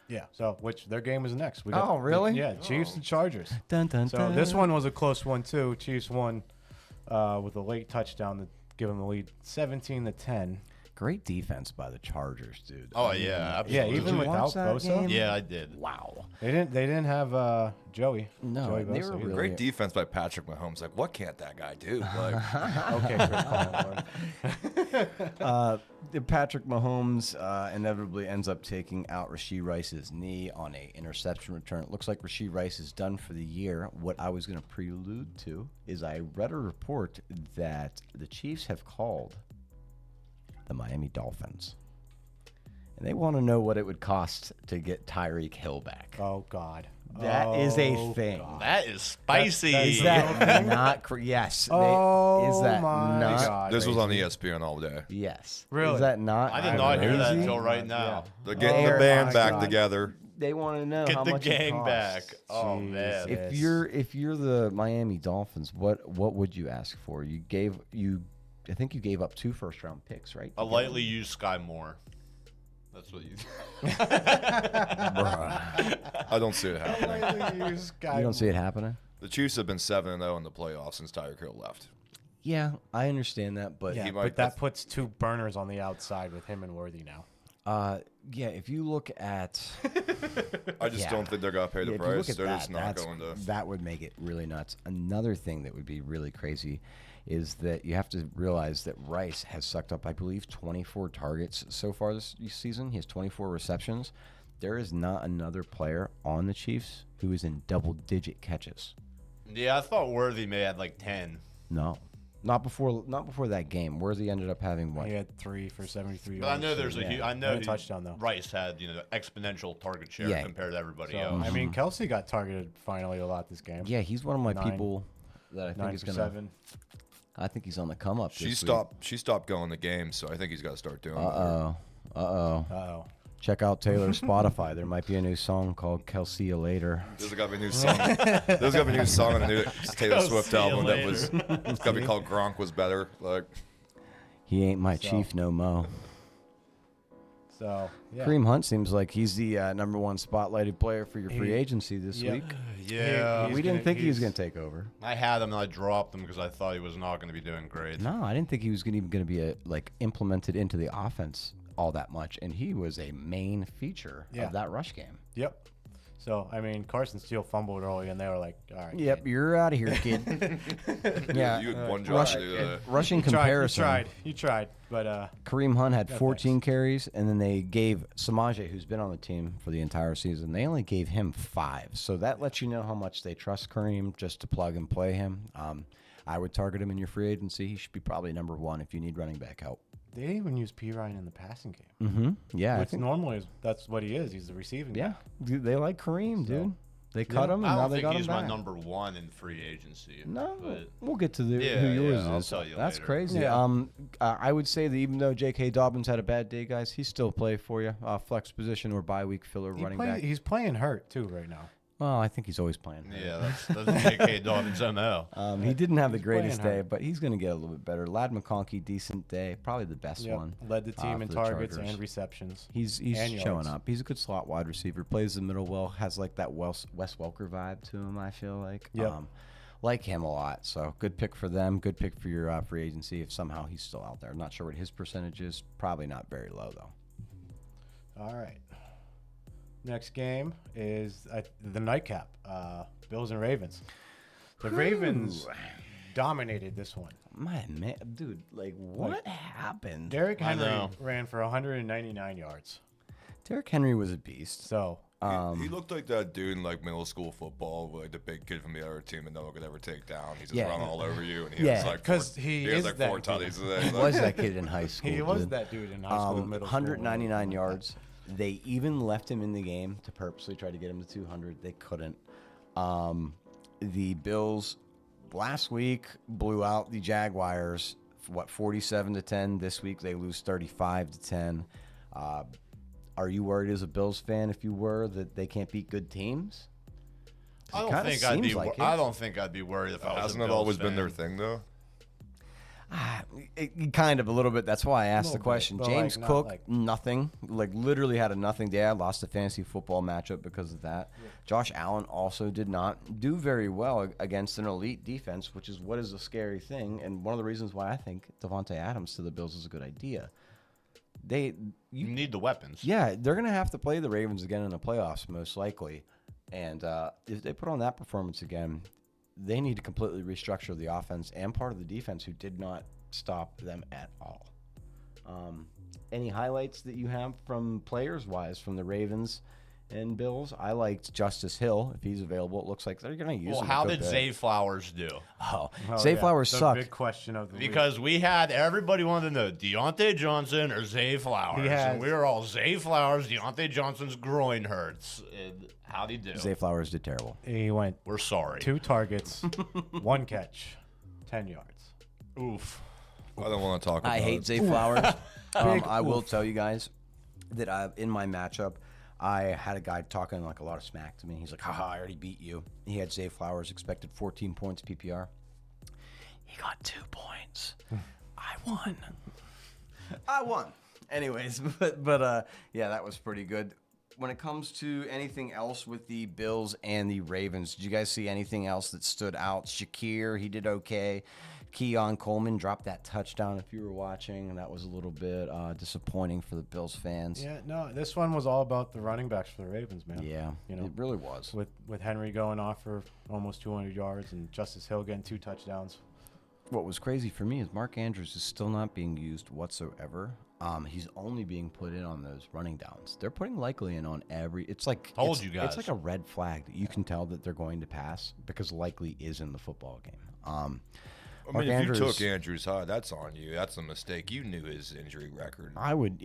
Yeah. So, their game is next. We Oh, really? Yeah, Chiefs and Chargers. Dun, dun, So this one was a close one too. Chiefs won with a late touchdown to give them the lead, 17-10. Great defense by the Chargers, dude. Oh, I mean, yeah, Yeah, absolutely. even Did you without watch that Bosa. game? Yeah, I did. Wow. They didn't have Joey. No, Joey they Bosa were either. really- Great defense by Patrick Mahomes. Like, what can't that guy do? Like, Okay, Chris Collinsworth. Patrick Mahomes inevitably ends up taking out Rashee Rice's knee on a interception return. It looks like Rashee Rice is done for the year. What I was going to prelude to is I read a report that the Chiefs have called the Miami Dolphins. And they want to know what it would cost to get Tyreek Hill back. Oh God. That is a Oh, thing. God. That is spicy. Is that not yes? Oh is that my not God. this was on ESPN all day. Yes. Really? Is that not I did not hear that crazy? until right now. They're getting Oh the band my back God. together. They want to know Get how the much it gang costs. back. Oh, Jeez. man. If Yes. you're the Miami Dolphins, what would you ask for? I think you gave up 2 first-round picks, right? A lightly used Sky Moore. That's what you. I don't see it happening. You don't see it happening? The Chiefs have been 7-0 in the playoffs since Tyreek Hill left. Yeah, I understand that, but Yeah, He but might- that puts 2 burners on the outside with him and Worthy now. Yeah, if you look at I just don't think they're gonna pay the if you look price. at They're that, just not going to. that would make it really nuts. Another thing that would be really crazy is that you have to realize that Rice has sucked up, I believe, 24 targets so far this season. He has 24 receptions. There is not another player on the Chiefs who is in double-digit catches. Yeah, I thought Worthy may have like 10. No, not before that game. Worthy ended up having what? He had 3 for 73 But yards. I know there's I know And a touchdown though. Rice had exponential target share Yeah. compared to everybody So else. I mean, Kelsey got targeted finally a lot this game. Yeah, he's one of my 9 people that I think 9 is for gonna. 7. I think he's on the come up. She stopped going the game, so I think he's got to start doing. Uh oh. Uh-oh. Check out Taylor's Spotify. There might be a new song called "Kelsey Later." There's got to be a new song. There's got to be a new song on the new Taylor Swift See you album that later. was. It's got to be called "Gronk Was Better." Like, He ain't my So- chief no mo. So yeah. Kareem Hunt seems like he's the number one spotlighted player for your free agency this Yep. week. Yeah, He's We didn't gonna- think he was he's- going to take over. I had him and I dropped him because I thought he was not going to be doing great. No, I didn't think he was even going to be implemented into the offense all that much, and he was a main feature Yeah. of that rush game. Yep. So I mean, Carson Steele fumbled early, and they were like, "All right." Yep, kid. you're out of here, kid. Yeah, you had one job rush- to do that. rushing You tried, comparison. You tried, but Kareem Hunt had No, 14 carries, and then they gave Samaje, who's been on the team for the entire season, they only gave him 5. So that lets you know how much they trust Kareem just to plug and play him. I would target him in your free agency. He should be probably number 1 if you need running back help. they didn't even use P Ryan in the passing game, Mm-hmm. Yeah, I which think, normally that's what he is. He's the receiving. yeah. guy. Dude, they like Kareem, dude. They cut him, and I now don't they think got him he's back. my number 1 in free agency. No, but we'll get to Yeah, who yours yeah, I'll is. tell you That's later. crazy. Yeah. I would say that even though J.K. Dobbins had a bad day, guys, he still play for you. Flex position or bye week filler running back. He's playing hurt too right now. Well, I think he's always playing. yeah, that's J.K. Dobbins' MO. He didn't have the greatest playing day, hard. but he's going to get a little bit better. Lad McConkey, decent day, probably the best Yep. one. Led the team in for the targets Chargers. and receptions. He's and showing yards. up. He's a good slot wide receiver. Plays the middle well. Has like that Wes Welker vibe to him. I feel like. Yep. Like him a lot. So good pick for them. Good pick for your free agency if somehow he's still out there. I'm not sure what his percentage is. Probably not very low though. All right. Next game is the nightcap. Bills and Ravens. The Ravens dominated this one. My man, dude, like what happened? Derrick I Henry know. ran for 199 yards. Derrick Henry was a beast. So He looked like that dude in like middle school football, like the big kid from the other team that no one could ever take down. He's just Yeah. running all over you, and he Yeah, has like 'cause four, he has is like that 4 kid. tutties today. He was that kid in high school. he was dude. that dude in high school, middle school. 199 yards. They even left him in the game to purposely try to get him to 200. They couldn't. The Bills last week blew out the Jaguars. 47-10. This week they lose 35-10. Are you worried as a Bills fan, if you were, that they can't beat good teams? I don't kinda think I'd be. seems like it. I don't think I'd be worried if I was. Hasn't a it Bills always been their fan. thing though? Kind of a little bit. That's why I asked the Little bit, question. but, James like, not Cook, like- nothing. Like literally had a nothing day. I lost a fantasy football matchup because of that. Josh Allen also did not do very well against an elite defense, which is what is a scary thing. And one of the reasons why I think Devontae Adams to the Bills is a good idea. You need the weapons. Yeah, they're going to have to play the Ravens again in the playoffs, most likely. And if they put on that performance again, they need to completely restructure the offense and part of the defense, who did not stop them at all. Any highlights that you have from players-wise from the Ravens and Bills? I liked Justice Hill. If he's available, it looks like they're going to use Well, him. how a good did bit. Zay Flowers do? Oh, Oh, Zay yeah, Flowers the sucked. Big question of the week. Because we had everybody wanted to know Deontay Johnson or Zay Flowers, He has- and we were all Zay Flowers. Deontay Johnson's groin hurts. And how'd he do? Zay Flowers did terrible. he went We're sorry. 2 targets, 1 catch, 10 yards. Oof. I don't want to talk about I hate it. Zay Flowers. Big I will tell you guys that in my matchup, I had a guy talking like a lot of smack to me. He's like, haha, I already beat you. He had Zay Flowers, expected 14 points PPR. He got 2 points. I won. I won. Anyways, but yeah, that was pretty good. When it comes to anything else with the Bills and the Ravens, did you guys see anything else that stood out? Shakir, he did okay. Keon Coleman dropped that touchdown if you were watching, and that was a little bit disappointing for the Bills fans. Yeah, no, this one was all about the running backs for the Ravens, man. Yeah, it really was. With Henry going off for almost 200 yards and Justice Hill getting 2 touchdowns. What was crazy for me is Mark Andrews is still not being used whatsoever. He's only being put in on those running downs. They're putting Likely in on every. It's like Told you guys. It's like a red flag that you can tell that they're going to pass because Likely is in the football game. I Mark mean, if Andrews, you took Andrews high, that's on you. That's a mistake. You knew his injury record. I would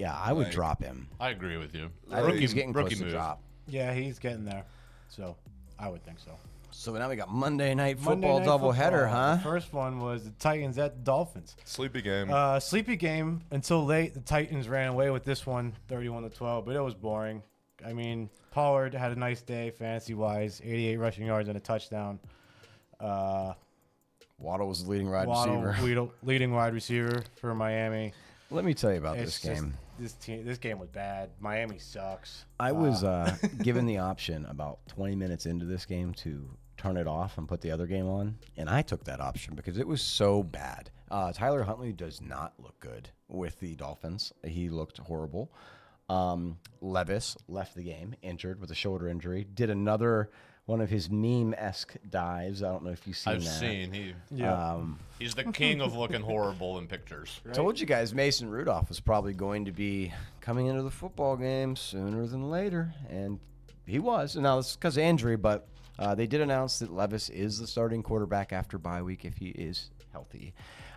drop him. I agree with you. I think he's getting rookie close to move. drop. Yeah, he's getting there. So I would think so. So now we got Monday Night Monday Football Night doubleheader, Football. huh? The first one was the Titans at the Dolphins. Sleepy game. Sleepy game until late. The Titans ran away with this one, 31-12, but it was boring. I mean, Pollard had a nice day fantasy-wise, 88 rushing yards and a touchdown. Waddle was the leading wide Waddle, receiver. leading wide receiver for Miami. Let me tell you about It's this game. This game was bad. Miami sucks. I was given the option about 20 minutes into this game to turn it off and put the other game on, and I took that option because it was so bad. Tyler Huntley does not look good with the Dolphins. He looked horrible. Levis left the game injured with a shoulder injury. Did another one of his meme-esque dives. I don't know if you've seen I've that. seen. Yeah. He's the king of looking horrible in pictures. Told you guys Mason Rudolph was probably going to be coming into the football game sooner than later, and he was. Now, it's because of injury, but they did announce that Levis is the starting quarterback after bye week if he is healthy.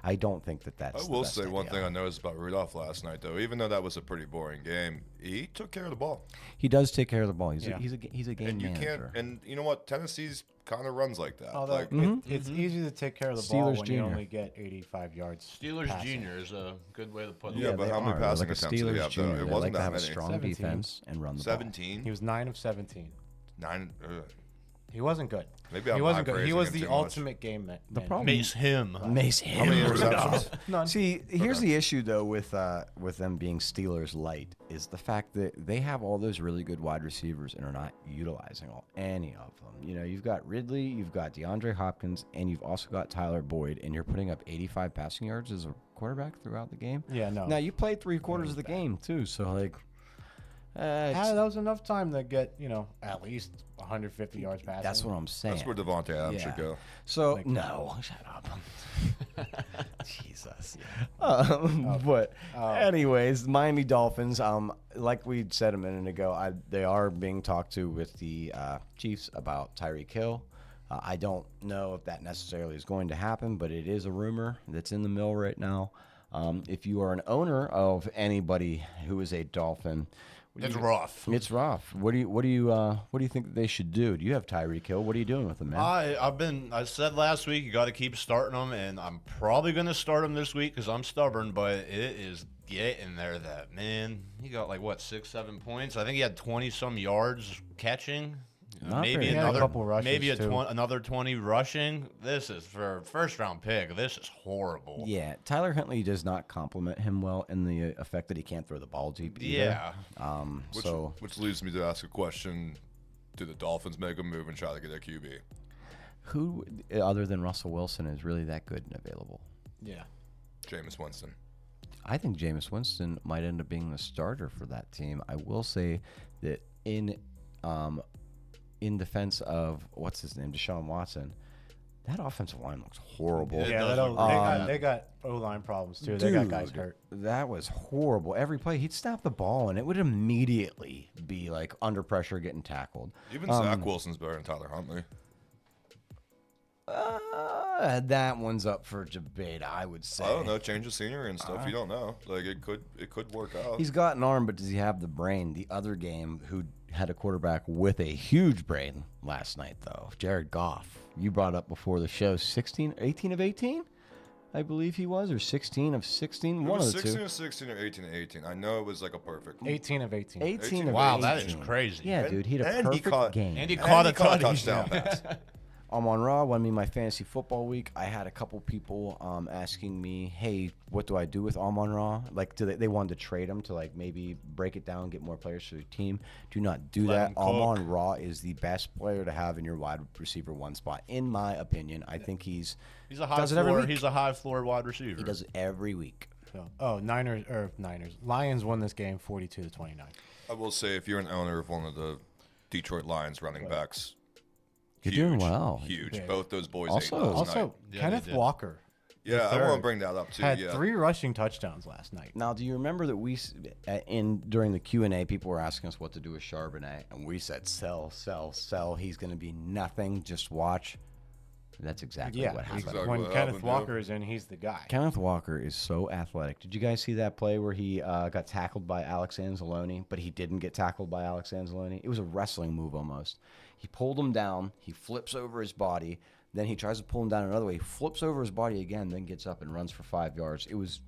I don't think that's I will say one thing I noticed about Rudolph last night, though. Even though that was a pretty boring game, he took care of the ball. He does take care of the ball. He's Yeah. he's a game And you manager. can't. And you know what? Tennessee's kind of runs like that. Although Like, it's easy to take care of the ball Steelers when Junior. you only get 85 yards. Steelers passing. Junior is a good way to put it. Yeah, but they how many are. passing They're like a attempts did he Steelers have, though? Junior. It They wasn't like to that have a many. strong 17. defense and run the ball. 17, He was 9 of 17. 9. He wasn't good. Maybe He I'm wasn't good. He high-praising was him the too much. ultimate game man. The problem- Mace him. Mace How many interceptions? None. See, here's the issue though with them being Steelers light is the fact that they have all those really good wide receivers and are not utilizing any of them. You know, you've got Ridley, you've got DeAndre Hopkins, and you've also got Tyler Boyd, and you're putting up 85 passing yards as a quarterback throughout the game. Yeah, no. Now you played 3/4 of the game too, so like, That was enough time to get, at least 150 yards passing. that's what I'm saying. That's where Devontae Adams should go. So Like- no, shut up. Jesus. But anyways, Miami Dolphins. Like we said a minute ago, they are being talked to with the Chiefs about Tyreek Hill. I don't know if that necessarily is going to happen, but it is a rumor that's in the mill right now. If you are an owner of anybody who is a Dolphin, It's rough. it's rough. What do you think that they should do? Do you have Tyreek Hill? What are you doing with him, man? I said last week you got to keep starting him, and I'm probably gonna start him this week because I'm stubborn. But it is getting there. That man, he got like what 6-7 points. I think he had 20-some yards catching. Not Maybe very He had a another couple rushes, maybe too. another 20 rushing. This is for first round pick. This is horrible. Yeah, Tyler Huntley does not compliment him well in the effect that he can't throw the ball deep either. Yeah. Which leads me to ask a question: do the Dolphins make a move and try to get a QB? Who other than Russell Wilson is really that good and available? Yeah. Jameis Winston. I think Jameis Winston might end up being the starter for that team. I will say that in defense of what's his name, Deshaun Watson, that offensive line looks horrible. It Yeah, does they got O-line problems, too. They got guys hurt. That was horrible. Every play, he'd snap the ball, and it would immediately be like under pressure getting tackled. Even Zach Wilson's better than Tyler Huntley. That one's up for debate, I would say. I don't know. Change of scenery and stuff. You don't know. Like it could work out. He's got an arm, but does he have the brain? The other game, who had a quarterback with a huge brain last night, though, Jared Goff. You brought up before the show, 18 of 18, I believe he was, or 16 of 16, It one was of the 16 two. or 16 or 18 or 18. I know it was like a perfect. 18 of 18. 18 of Wow, 18. that is crazy. Yeah, dude, he had a And he perfect caught- game. And he And caught he a caught a touchdown. touchdown pass. Amon-Ra won me my fantasy football week. I had a couple people asking me, hey, what do I do with Amon-Ra? Like, they wanted to trade him to, like, maybe break it down, get more players for your team. Do not do Let that. him cook. Amon-Ra is the best player to have in your wide receiver one spot, in my opinion. I think he's a high does it every floor. week. He's a high floor wide receiver. He does it every week. So, Niners. Lions won this game 42-29. I will say, if you're an owner of one of the Detroit Lions running backs, You're huge, doing well. Huge. Yeah. Both those boys Also- ate last Also, night. Yeah, Kenneth they did. Walker Yeah, I third want to bring that up too. had Yeah, 3 rushing touchdowns last night. Now, do you remember that during the Q&A, people were asking us what to do with Charbonnet, and we said sell, sell, sell. He's going to be nothing. Just watch. That's exactly Yeah, what happened. Exactly when what Kenneth happened, Walker is in, he's the guy. Kenneth Walker is so athletic. Did you guys see that play where he got tackled by Alex Anzalone, but he didn't get tackled by Alex Anzalone? It was a wrestling move almost. He pulled him down. He flips over his body. Then he tries to pull him down another way. He flips over his body again, then gets up and runs for 5 yards. It was.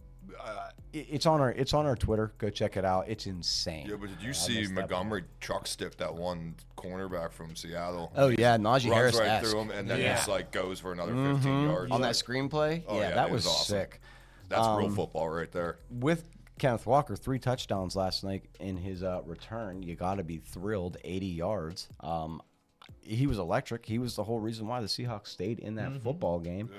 It's on our Twitter. Go check it out. It's insane. yeah. But did you see Montgomery truck stick that one cornerback from Seattle? Oh yeah, Najee Runs Harris right through him, and then Yeah. just like goes for another 15 yards. on that screenplay. Oh, yeah, yeah, that it was, was awesome. sick. That's real football right there. With Kenneth Walker, 3 touchdowns last night in his return. You got to be thrilled. 80 yards. He was electric. He was the whole reason why the Seahawks stayed in that football game.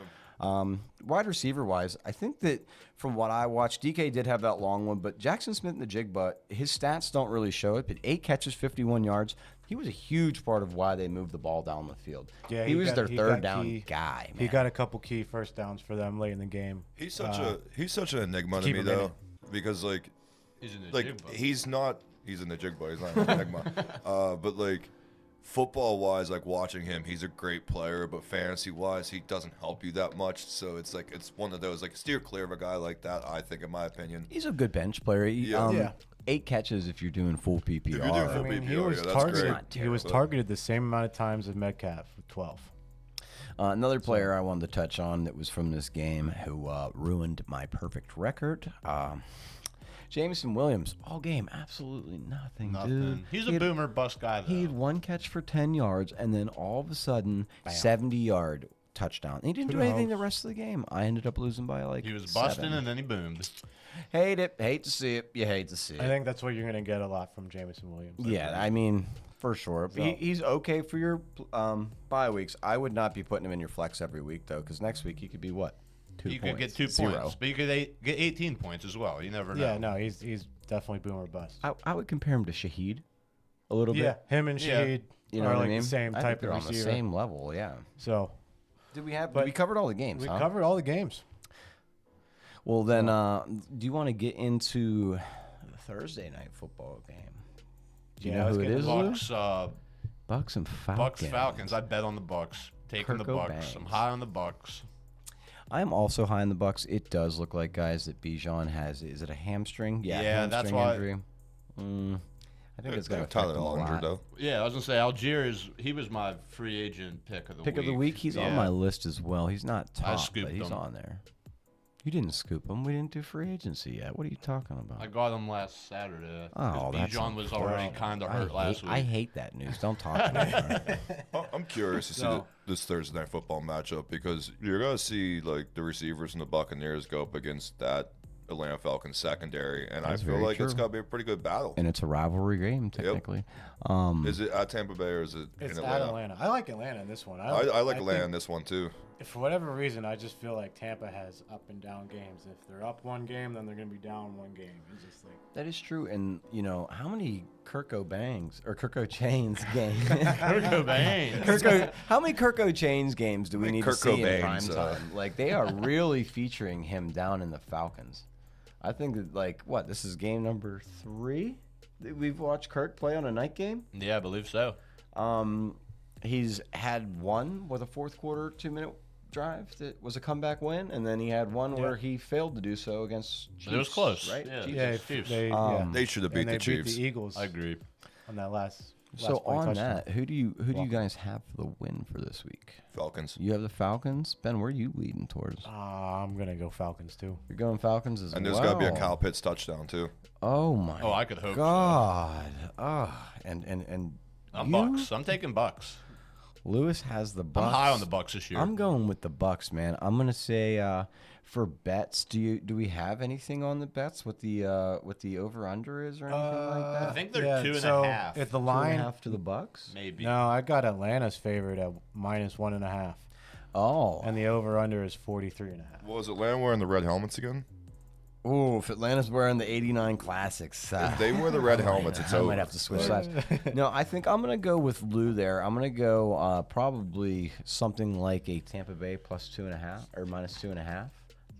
Wide receiver wise, I think that from what I watched, DK did have that long one, but Jackson Smith in the jig butt, his stats don't really show it, but 8 catches, 51 yards. He was a huge part of why they moved the ball down the field. Yeah, he was their he third got down key. guy, man. He got a couple key first downs for them late in the game. He's such an enigma to keep me him in though, it. because like He's in the like jig bug. he's in the jig bug. He's not an enigma. But like football wise, like watching him, he's a great player. But fantasy wise, he doesn't help you that much. So it's like it's one of those like steer clear of a guy like that. I think, in my opinion. He's a good bench player. Yeah. Yeah. 8 catches if you're doing full PPR. If you're doing I full mean, he PPR, was yeah, that's targeted. great. He was But- targeted the same amount of times as Metcalf, 12. Another player I wanted to touch on that was from this game who ruined my perfect record. Jameson Williams, all game, absolutely nothing, Nothing. dude. He's He a had- boomer bust guy, though. He had 1 catch for 10 yards, and then all of a sudden, 70-yard touchdown. And he didn't do anything the rest of the game. I ended up losing by like He was busting, 7. and then he boomed. Hate it. Hate to see it. You hate to see it. I think that's what you're going to get a lot from Jameson Williams. Yeah, I mean, for sure. He's okay for your bye weeks. I would not be putting him in your flex every week, though, because next week he could be what? 2 You points. could get 2 0. points, but you could get 18 points as well. You never know. Yeah, no, he's definitely boomer bust. I would compare him to Shaheed a little Yeah, bit. him and Yeah. Shaheed You know are what like I mean? the same I think type they're of on the receiver. same level, yeah. So We covered all the games, we huh? covered all the games. Well, then, do you want to get into the Thursday night football game? Do you Yeah, know let's who it get is, Lou? Bucks, Bucks and Falcons. Bucks, Falcons. I bet on the Bucks. Taking the Kirko Bucks. Bangs. I'm high on the Bucks. I'm also high in the Bucks. It does look like, guys, that Bijan has. Is it a hamstring? Yeah, that's hamstring why- injury. I think it's going to Tyler affect him a Allinger lot. though. Yeah, I was gonna say Algier he was my free agent pick of the week. Pick of the week. He's on Yeah. my list as well. He's not I top, scooped but he's him. on there. You didn't scoop him. We didn't do free agency yet. What are you talking about? I got him last Saturday. Oh, that's Bijan was already kind of hurt last week. I hate that news. Don't talk to me. I'm curious to see this Thursday night football matchup because you're gonna see like the receivers and the Buccaneers go up against that Atlanta Falcons secondary, and That's I feel very like it's true. gonna be a pretty good battle. And it's a rivalry game, technically. Is it at Tampa Bay or is it It's in at Atlanta? Atlanta. I like Atlanta in this one. I like think Atlanta in this one too. For whatever reason, I just feel like Tampa has up and down games. If they're up one game, then they're going to be down one game. It's just like That is true. And, you know, how many Kirko Bangs or Kirko Chains games? Kirko Bangs. How many Kirko Chains games do we need to Kirko see in prime Bangs, time? Like, they are really featuring him down in the Falcons. I think that, like, what, this is game number 3 that we've watched Kirk play on a night game? Yeah, I believe so. He's had one with a fourth quarter 2-minute drive that was a comeback win, and then he had one where he failed to do so against Chiefs. But it was close, right? yeah. Chiefs. yeah, Chiefs. They should have beat and the they Chiefs. beat the Eagles I agree. on that last So play on touchdown. that, who do you guys have for the win for this week? Falcons. You have the Falcons. Ben, where are you leading towards? I'm going to go Falcons too. You're going Falcons as And well. there's got to be a Kyle Pitts touchdown too. Oh my. Oh, I could hope so. God. And I'm you? Bucks. I'm taking Bucks. Lewis has the I'm Bucks. high on the Bucks this year. I'm going with the Bucks, man. I'm gonna say for bets. Do we have anything on the bets? What the over under is or anything like that? I think they're yeah, 2.5. so If the 2.5 line, to the Bucks. Maybe. no, I got Atlanta's favorite at -1.5, Oh, and the over under is 43.5. What was Atlanta wearing the red helmets again? ooh, if Atlanta's wearing the '89 classics, If they wear the red helmets, it's I over. might have to switch sides. No, I think I'm gonna go with Lou there. I'm gonna go probably something like a Tampa Bay +2.5 or -2.5.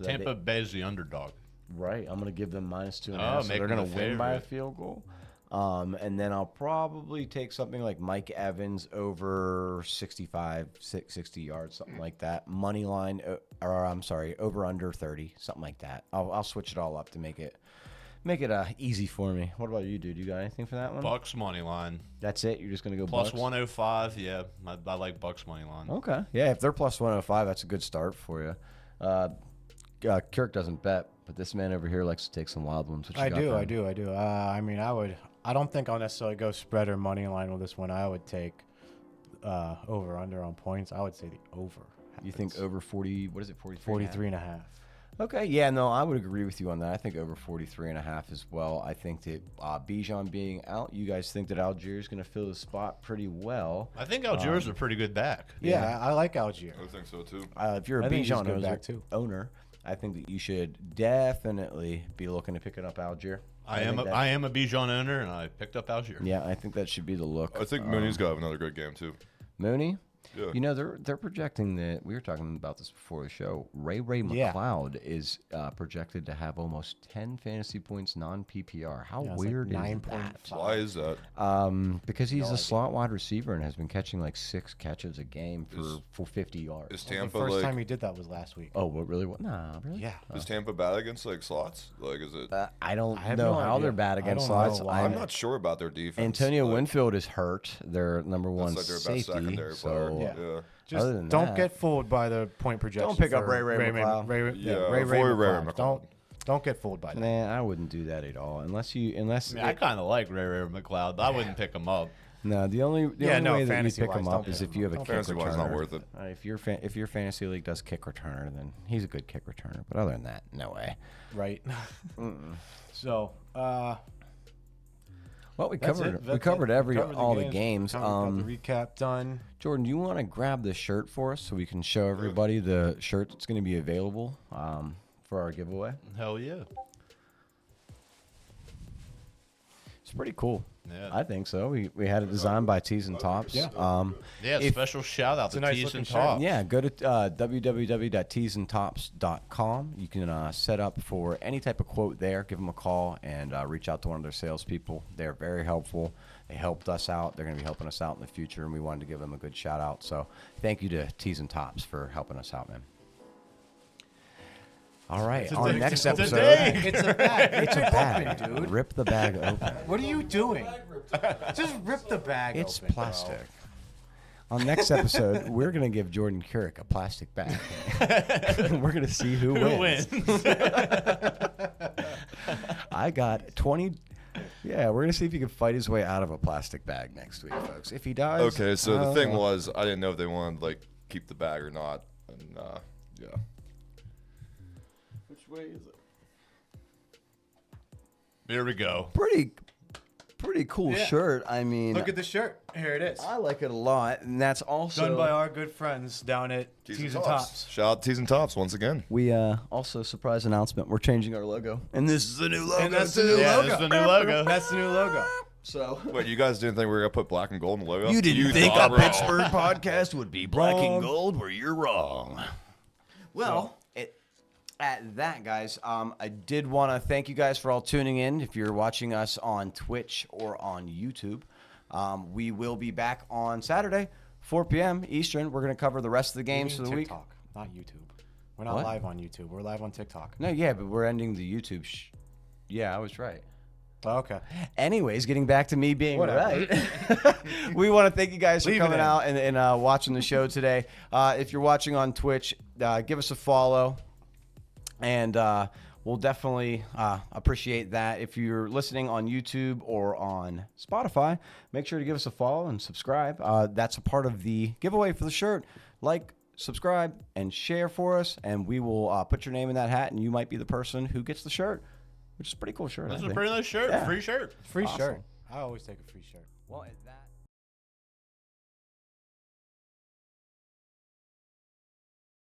Tampa Bay's the underdog. Right. I'm going to give them -2.5. Oh, So make they're them going to the win by a favorite. field goal. And then I'll probably take something like Mike Evans over 65, 60 yards, something like that. Money line, or I'm sorry, over under 30, something like that. I'll switch it all up to make it easy for me. What about you, dude? You got anything for that one? Bucks money line. That's it? You're just going to go Plus Bucks? 105. Yeah, I like Bucks money line. Okay. Yeah, if they're plus 105, that's a good start for you. Kirk doesn't bet, but this man over here likes to take some wild ones. What you I got do, there? I do, I do. I mean, I don't think I'll necessarily go spread or money line with this one. I would take over under on points. I would say the over. You think over 40, what is it, 43? 43.5. Okay, yeah, no, I would agree with you on that. I think over 43.5 as well. I think that Bijan being out, you guys think that Algier is going to fill the spot pretty well. I think Algiers a pretty good back. Yeah, I like Algier. I think so too. If you're a I think he's Bijan good back, too. owner, I think that you should definitely be looking to picking up Algier. I am a Bijan owner, and I picked up Algier. Yeah, I think that should be the look. I think Mooney's got to have another good game too. Mooney? Yeah. You know, they're projecting that, we were talking about this before the show, Ray Yeah. McLeod is projected to have almost 10 fantasy points non-PPR. How Yeah, it's like weird is 9.5. that? Why is that? Because he's No a idea. slot wide receiver and has been catching like 6 catches a game for 50 yards. Is The Tampa first like? time he did that was last week. Oh, what really? What? Nah, really? Yeah. Is Tampa bad against like slots? Like, is it? I don't have know no how idea. they're bad I against don't know slots. why. I'm not sure about their defense. Antonio like, Winfield is hurt. Their number one That's like their best safety. secondary So player. Yeah. Yeah. Just Other than don't that- get fooled by the point projection. Don't pick up for Ray McLeod. Yeah, Ray avoid Ray McLeod. McLeod. Don't get fooled by that. Nah, I wouldn't do that at all. Unless I, mean, I kind of like Ray McLeod, but I wouldn't pick him up. no, the only way that you fantasy pick wise, him up don't is pick if you have a him kick Fantasy wise, returner. not worth it. If your fantasy league does kick returner, then he's a good kick returner. But other than that, no way. Right. So, Well, we that's covered it. we That's covered it. every Covered all the games. Got the recap done. Jordan, do you want to grab the shirt for us so we can show everybody the shirt that's going to be available for our giveaway? Hell yeah. It's pretty cool. Yeah. I think so. We had it designed by Tees and Tops. Yeah. Yeah, If- special shout out a to nice Tees looking and shirt. Tops. Yeah, go to www.teesandtops.com. You can set up for any type of quote there. Give them a call and reach out to one of their salespeople. They're very helpful. They helped us out. They're going to be helping us out in the future, and we wanted to give them a good shout out. So thank you to Tees and Tops for helping us out, man. All right, on next episode, It's a bag. it's a bag, dude. Rip the bag open. What are you doing? Just rip the bag It's open, plastic. On next episode, we're going to give Jordan Kurek a plastic bag. We're going to see who Who wins. wins? I got 20. Yeah, we're going to see if he can fight his way out of a plastic bag next week, folks. If he does. Okay, so the thing well, was, I didn't know if they wanted to like keep the bag or not, and yeah. Which way is it? Here we go. Pretty cool Yeah. shirt. I mean, Look at the shirt. Here it is. I like it a lot, and that's also Done by our good friends down at Tees and Tops. Shout out Tees and Tops once again. We also surprise announcement. We're changing our logo, and this is the new logo. And that's the too. new Yeah, logo. this is the new logo. That's the new logo. So Wait, you guys didn't think we were gonna put black and gold in the logo? you didn't think thought a wrong. Pittsburgh podcast would be black Wrong. and gold? Well, you're wrong. Well, at that, guys, I did want to thank you guys for all tuning in. If you're watching us on Twitch or on YouTube, we will be back on Saturday, 4 p.m. Eastern. We're going to cover the rest of the games for the week. TikTok, not YouTube. We're not What? live on YouTube. We're live on TikTok. No, yeah, but we're ending the YouTube. Yeah, I was right. Oh, okay. Anyways, getting back to me being Whatever. right, we want to thank you guys for Leave it coming in. out and watching the show today. If you're watching on Twitch, give us a follow, and we'll definitely appreciate that. If you're listening on YouTube or on Spotify, make sure to give us a follow and subscribe. That's a part of the giveaway for the shirt. Like, subscribe, and share for us, and we will put your name in that hat, and you might be the person who gets the shirt, which is a pretty cool shirt. This I is a think. pretty nice shirt. Yeah. Free shirt. Free Awesome. shirt. I always take a free shirt. Well, that.